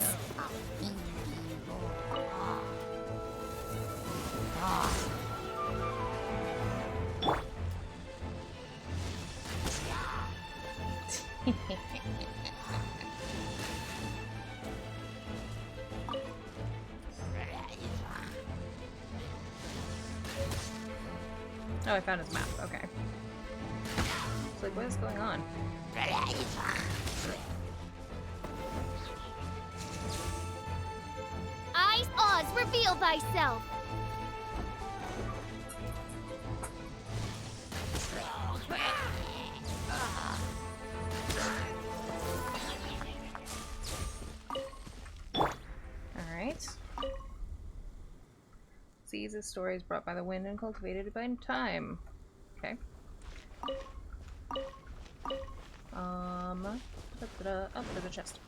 Oh, I found his map. Okay. It's like, what is going on? Eyes, Oz, reveal thyself. Alright. Seeds of stories brought by the wind and cultivated by time. Okay. Up to the chest.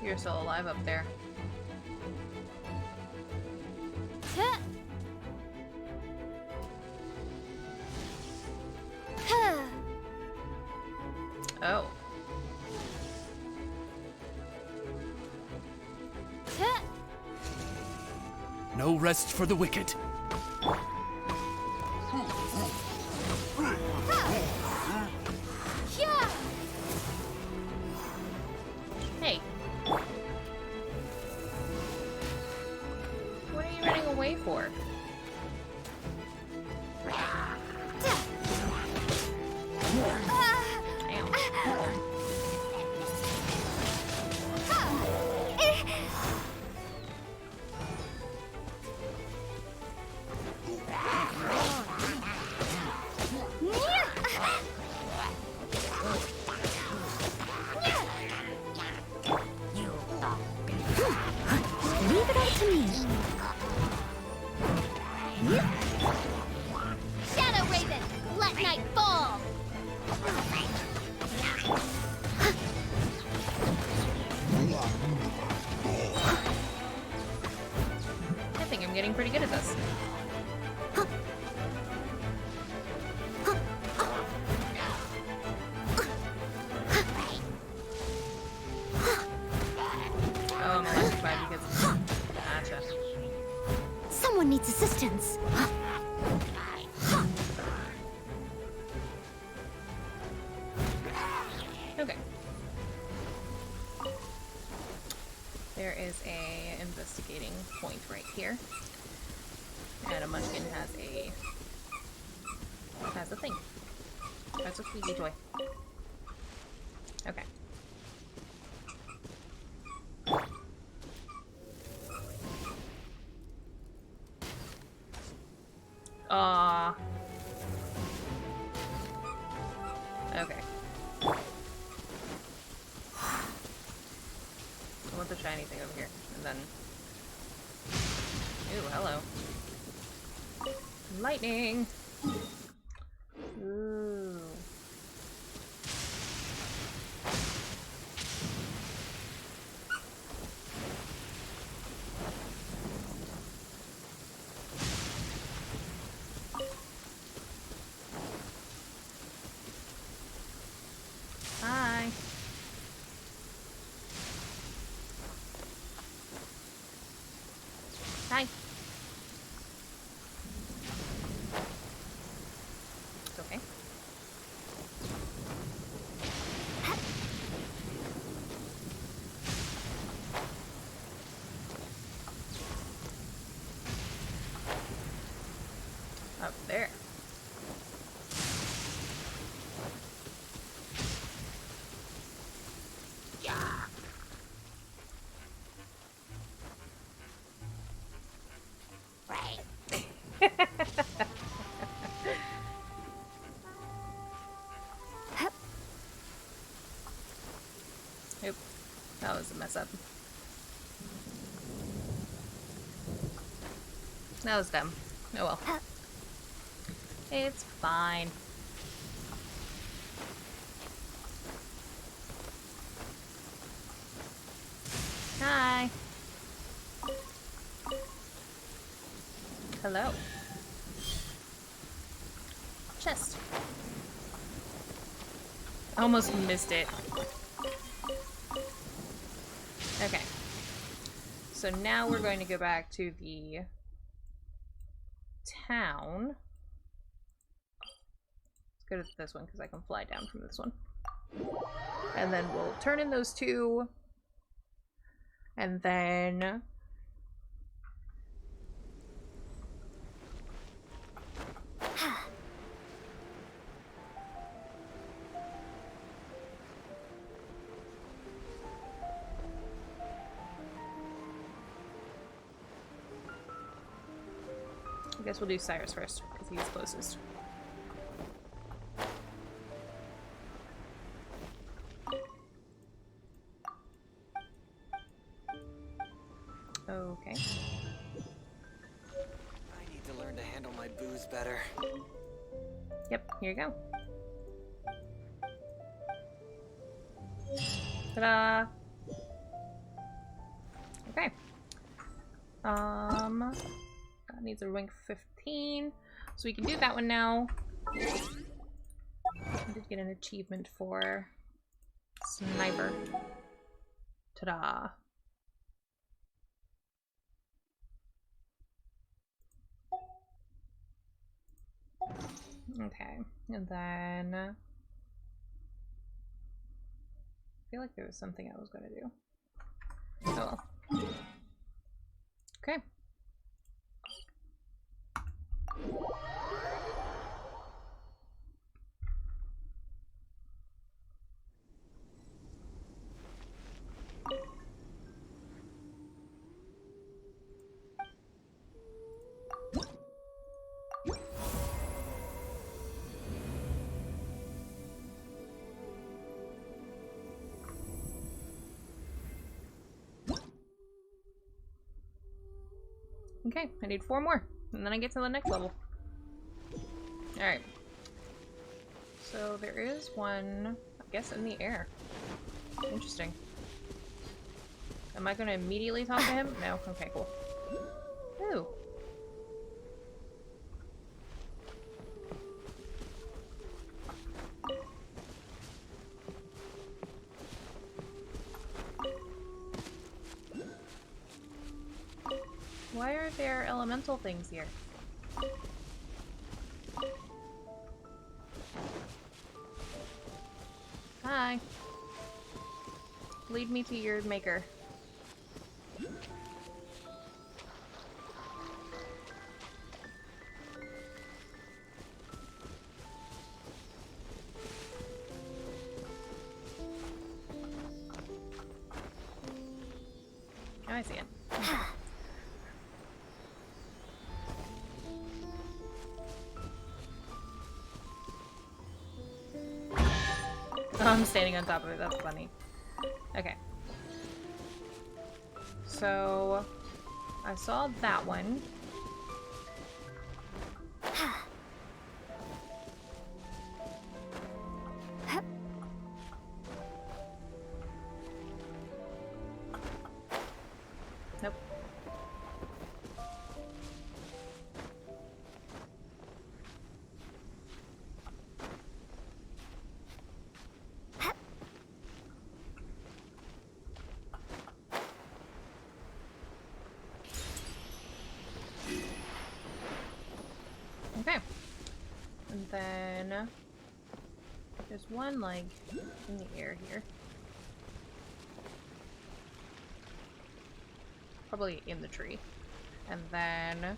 You're still alive up there. Oh. No rest for the wicked. Hey. What are you running away for? Leave it up to me. Shadow Raven, let night fall. I think I'm getting pretty good at this. Oh, I'm electrified because... Gotcha. Someone needs assistance. Okay. There is a investigating point right here. And a munchkin has a thing. That's a squeaky toy. Okay. Okay. I want the shiny thing over here. And then... Ooh, hello. Lightning! Ooh. Hi. Hi. It's okay. Up there. Yeah. Right. Oop. That was a mess up. That was dumb. Oh well. It's fine. Hi. Hello. Chest. I almost missed it. Okay. So now we're going to go back to the town. Let's go to this one because I can fly down from this one. And then we'll turn in those two. And then... I guess we'll do Cyrus first, because he's closest. Okay. I need to learn to handle my booze better. Yep, here you go. Ta-da! Okay. That needs a rank 15. So we can do that one now. I did get an achievement for Sniper. Ta-da! Okay, and then I feel like there was something I was gonna do. Oh well. Okay. Okay, I need 4 more, and then I get to the next level. Alright. So there is one, I guess, in the air. Interesting. Am I going to immediately talk to him? No? Okay, cool. Ooh. Why are there elemental things here? Hi. Lead me to your maker. Oh, I see it. Oh, I'm standing on top of it. That's funny. Okay. So, I saw that one. Nope. There's one, like, in the air here. Probably in the tree. And then, I'm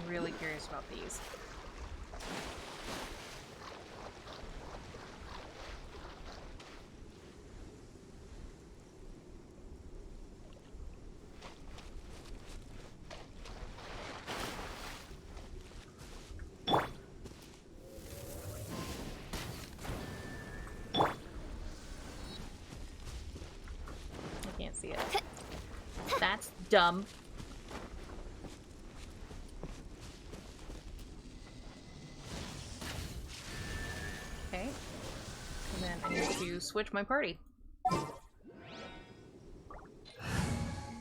really curious about these. I can't see it. That's dumb. Okay. And then I need to switch my party.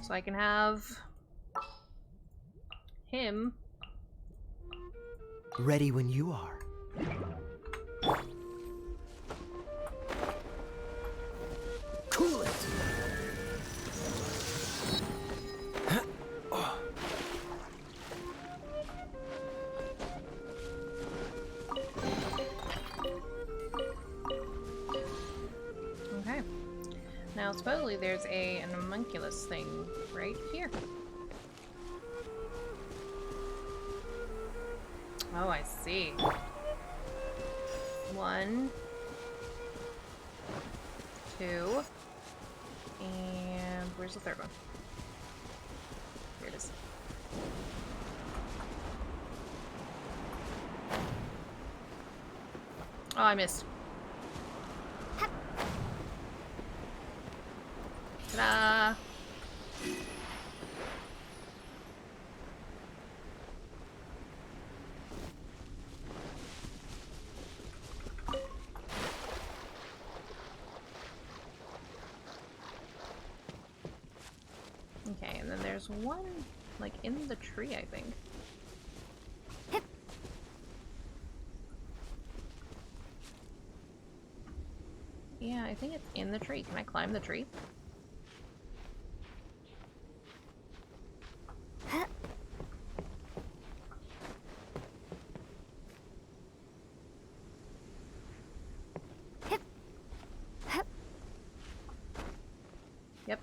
So I can have him ready when you are. Cool it! Okay. Now, supposedly there's an homunculus thing right here. Oh, I see. 1, 2, and where's the third one? Here it is. Oh, I missed. Ta-da! Okay, and then there's one, like, in the tree, I think. Yeah, I think it's in the tree. Can I climb the tree? Yep.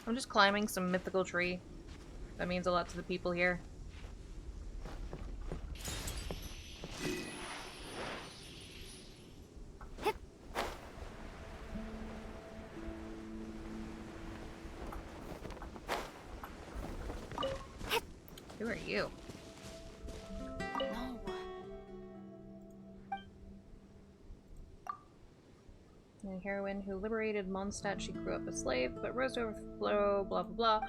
I'm just climbing some mythical tree. That means a lot to the people here. Who are you? A heroine who liberated Mondstadt. She grew up a slave, but rose to overflow, blah blah blah.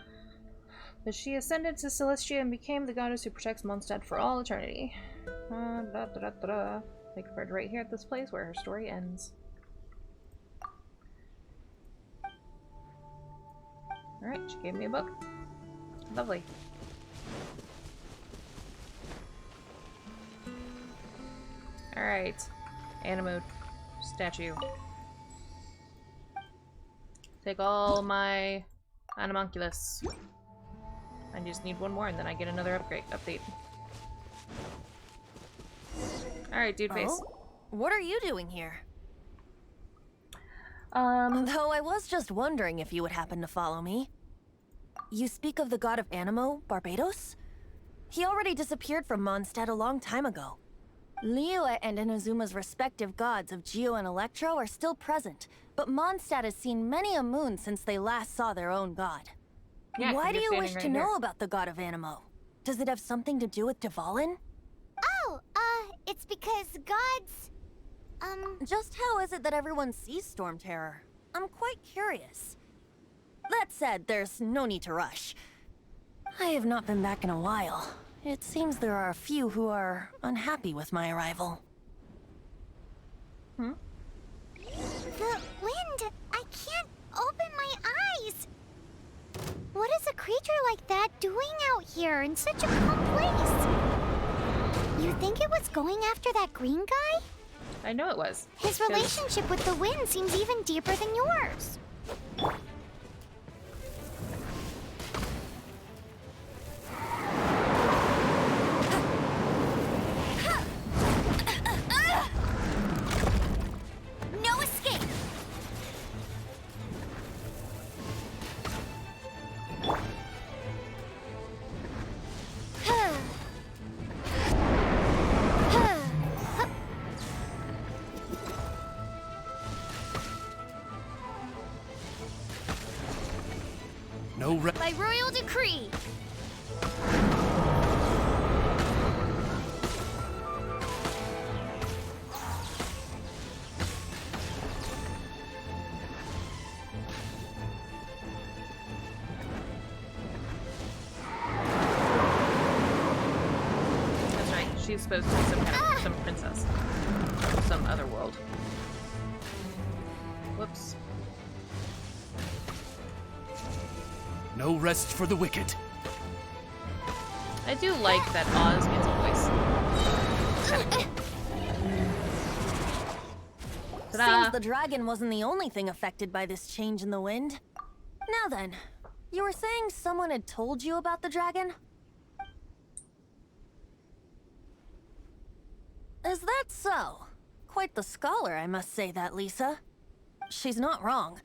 But she ascended to Celestia and became the goddess who protects Mondstadt for all eternity. Like read right here at this place where her story ends. Alright, she gave me a book. Lovely. Alright. Anemo statue. Take all my Anemonculus. I just need one more and then I get another update. Alright, dude face. Oh? What are you doing here? Though I was just wondering if you would happen to follow me. You speak of the god of Anemo, Barbados? He already disappeared from Mondstadt a long time ago. Liyue and Inazuma's respective gods of Geo and Electro are still present, but Mondstadt has seen many a moon since they last saw their own god. Yeah, Why do you wish right to know here. about the god of Anemo? Does it have something to do with Dvalin? Oh, it's because gods... Just how is it that everyone sees Storm Terror? I'm quite curious. That said, there's no need to rush. I have not been back in a while. It seems there are a few who are unhappy with my arrival. The wind! I can't open my eyes! What is a creature like that doing out here in such a calm place? You think it was going after that green guy? I know it was. His relationship with the wind seems even deeper than yours. No By royal decree. That's right. She's supposed to be some princess. Some other world. Whoops. No rest for the wicked. I do like that Oz gets a voice. Kinda cool. Ta-da! Seems the dragon wasn't the only thing affected by this change in the wind. Now then, you were saying someone had told you about the dragon? Is that so? Quite the scholar, I must say that, Lisa. She's not wrong.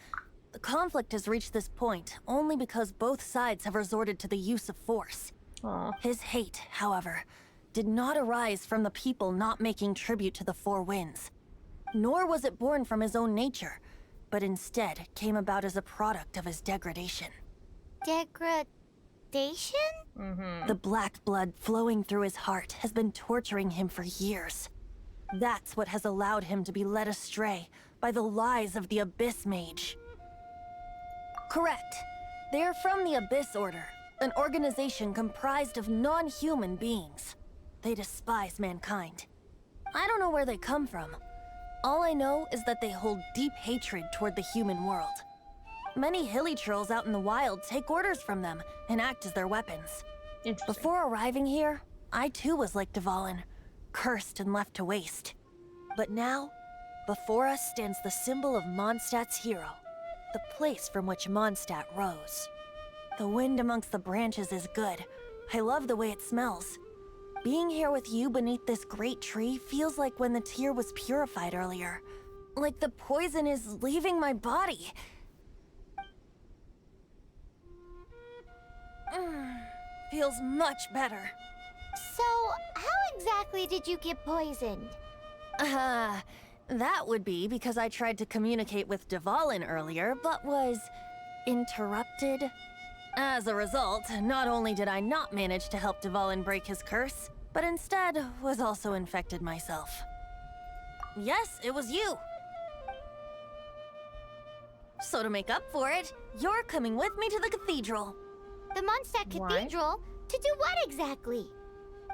The conflict has reached this point only because both sides have resorted to the use of force. Aww. His hate, however, did not arise from the people not making tribute to the Four Winds. Nor was it born from his own nature, but instead came about as a product of his degradation. Degradation? The black blood flowing through his heart has been torturing him for years. That's what has allowed him to be led astray by the lies of the Abyss Mage. Correct. They're from the Abyss Order, an organization comprised of non-human beings. They despise mankind. I don't know where they come from. All I know is that they hold deep hatred toward the human world. Many hilly trolls out in the wild take orders from them and act as their weapons. Before arriving here, I too was like Dvalin, cursed and left to waste. But now, before us stands the symbol of Mondstadt's hero, the place from which Mondstadt rose. The wind amongst the branches is good. I love the way it smells. Being here with you beneath this great tree feels like when the tear was purified earlier. Like the poison is leaving my body. Feels much better. So, how exactly did you get poisoned? That would be because I tried to communicate with Dvalin earlier, but was interrupted. As a result, not only did I not manage to help Dvalin break his curse, but instead was also infected myself. Yes, it was you. So to make up for it, you're coming with me to the cathedral. The Mondstadt Cathedral? To do what exactly?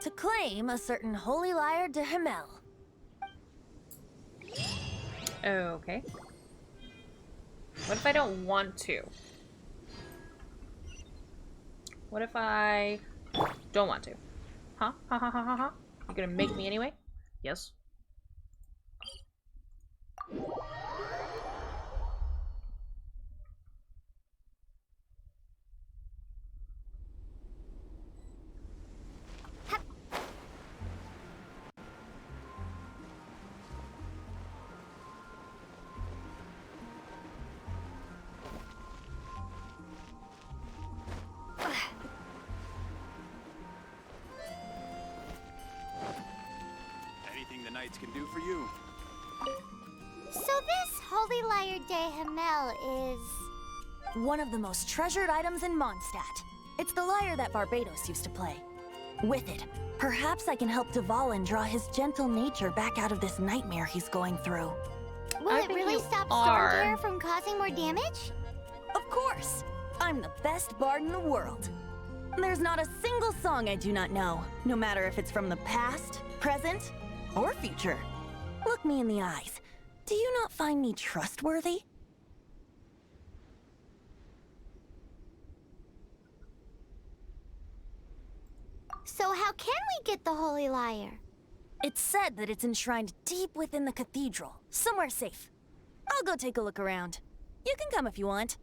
To claim a certain holy lyre de Himmel. Okay. What if I don't want to? What if I don't want to? Huh? Ha ha ha ha ha. You gonna make me anyway? Yes. Anything the knights can do for you. So this Holy Lyre de Himmel is... one of the most treasured items in Mondstadt. It's the lyre that Barbados used to play. With it, perhaps I can help Dvalin draw his gentle nature back out of this nightmare he's going through. Will it really stop Stormterror from causing more damage? Of course! I'm the best bard in the world. There's not a single song I do not know, no matter if it's from the past, present, or future. Look me in the eyes. Do you not find me trustworthy? So how can we get the Holy Lyre? It's said that it's enshrined deep within the cathedral, somewhere safe. I'll go take a look around. You can come if you want.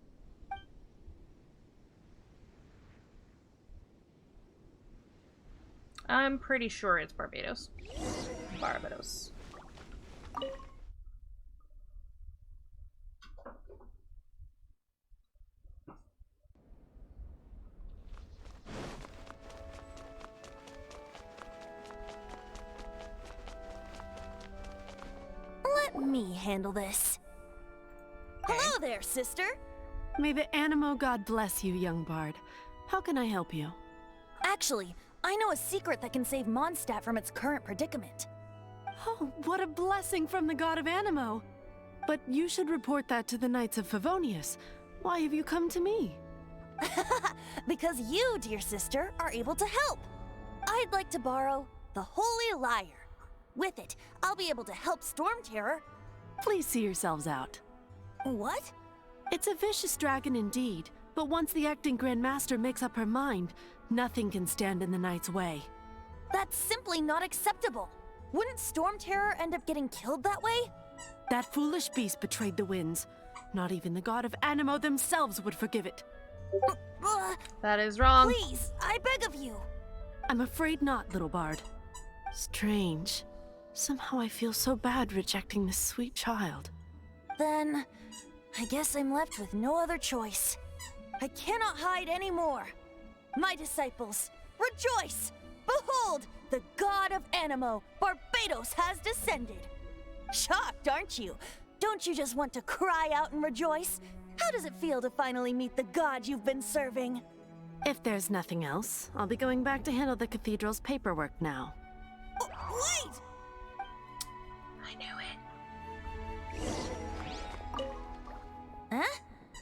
I'm pretty sure it's Barbados. Barbados. Let me handle this. Hello there, sister. May the Anemo god bless you, young bard. How can I help you? Actually, I know a secret that can save Mondstadt from its current predicament. Oh, what a blessing from the god of Anemo! But you should report that to the Knights of Favonius. Why have you come to me? Because you, dear sister, are able to help. I'd like to borrow the Holy Lyre. With it, I'll be able to help Storm Terror. Please see yourselves out. What? It's a vicious dragon indeed, but once the acting Grand Master makes up her mind, nothing can stand in the Knight's way. That's simply not acceptable. Wouldn't Storm Terror end up getting killed that way? That foolish beast betrayed the winds. Not even the god of Anemo themselves would forgive it. That is wrong. Please, I beg of you. I'm afraid not, little bard. Strange. Somehow I feel so bad rejecting this sweet child. Then, I guess I'm left with no other choice. I cannot hide anymore. My disciples, rejoice! Behold, the god of Anemo, Barbados, has descended. Shocked, aren't you? Don't you just want to cry out and rejoice? How does it feel to finally meet the god you've been serving? If there's nothing else, I'll be going back to handle the cathedral's paperwork now. Wait! I knew it. Huh?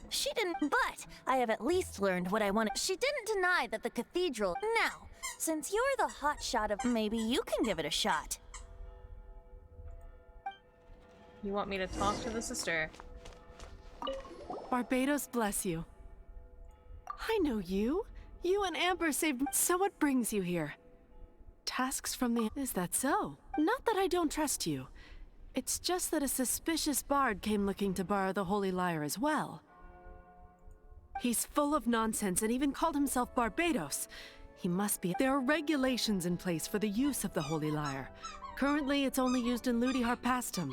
She didn't, but I have at least learned what I wanted. She didn't deny that the cathedral. Now, since you're the hotshot of, maybe you can give it a shot. You want me to talk to the sister? Barbados bless you. I know you. You and Amber saved. So what brings you here? Tasks from the. Is that so? Not that I don't trust you. It's just that a suspicious bard came looking to borrow the Holy Lyre as well. He's full of nonsense and even called himself Barbados. He must be. There are regulations in place for the use of the Holy Lyre. Currently, it's only used in Ludi Harpastum.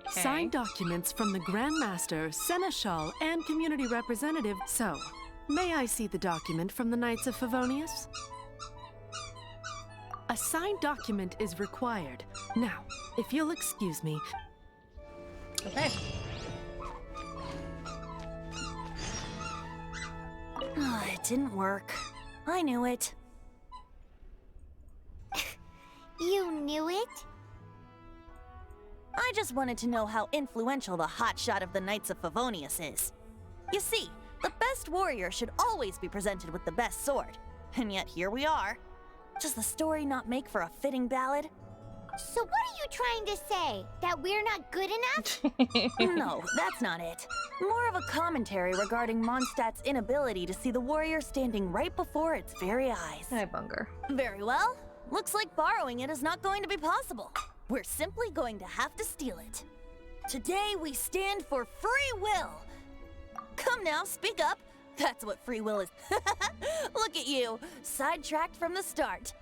Okay. Signed documents from the Grand Master, Seneschal, and community representative. So, may I see the document from the Knights of Favonius? A signed document is required. Now, if you'll excuse me. Okay. It didn't work. I knew it. You knew it? I just wanted to know how influential the hotshot of the Knights of Favonius is. You see, the best warrior should always be presented with the best sword. And yet here we are. Does the story not make for a fitting ballad? So what are you trying to say? That we're not good enough? No, that's not it. More of a commentary regarding Mondstadt's inability to see the warrior standing right before its very eyes. Hi, Bunger. Very well. Looks like borrowing it is not going to be possible. We're simply going to have to steal it. Today we stand for free will. Come now, speak up. That's what free will is. Look at you, sidetracked from the start.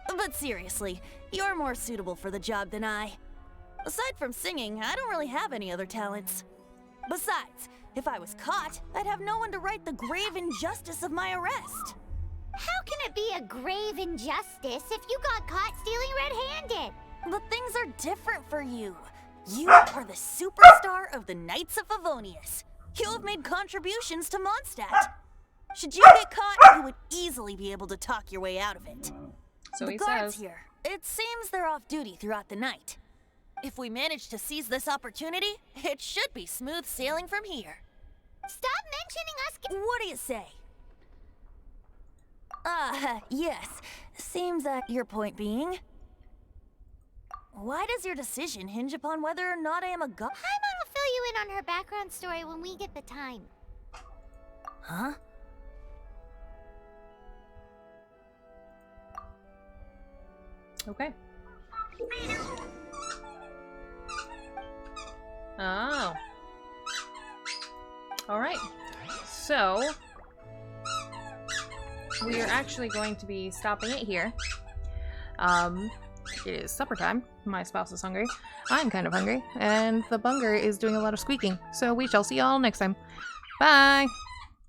But seriously, you're more suitable for the job than I. Aside from singing, I don't really have any other talents. Besides, if I was caught, I'd have no one to right the grave injustice of my arrest. How can it be a grave injustice if you got caught stealing red-handed? But things are different for you. You are the superstar of the Knights of Favonius. You have made contributions to Mondstadt. Should you get caught, you would easily be able to talk your way out of it. So the he guards says. here, it seems they're off duty throughout the night. If we manage to seize this opportunity, it should be smooth sailing from here. Stop mentioning us. What do you say? Yes. Seems that your point being. Why does your decision hinge upon whether or not I am a god? Paimon will fill you in on her background story when we get the time. Huh? Okay. Oh. Alright. So, we are actually going to be stopping it here. It is supper time. My spouse is hungry. I'm kind of hungry. And the Bunger is doing a lot of squeaking. So we shall see y'all next time. Bye!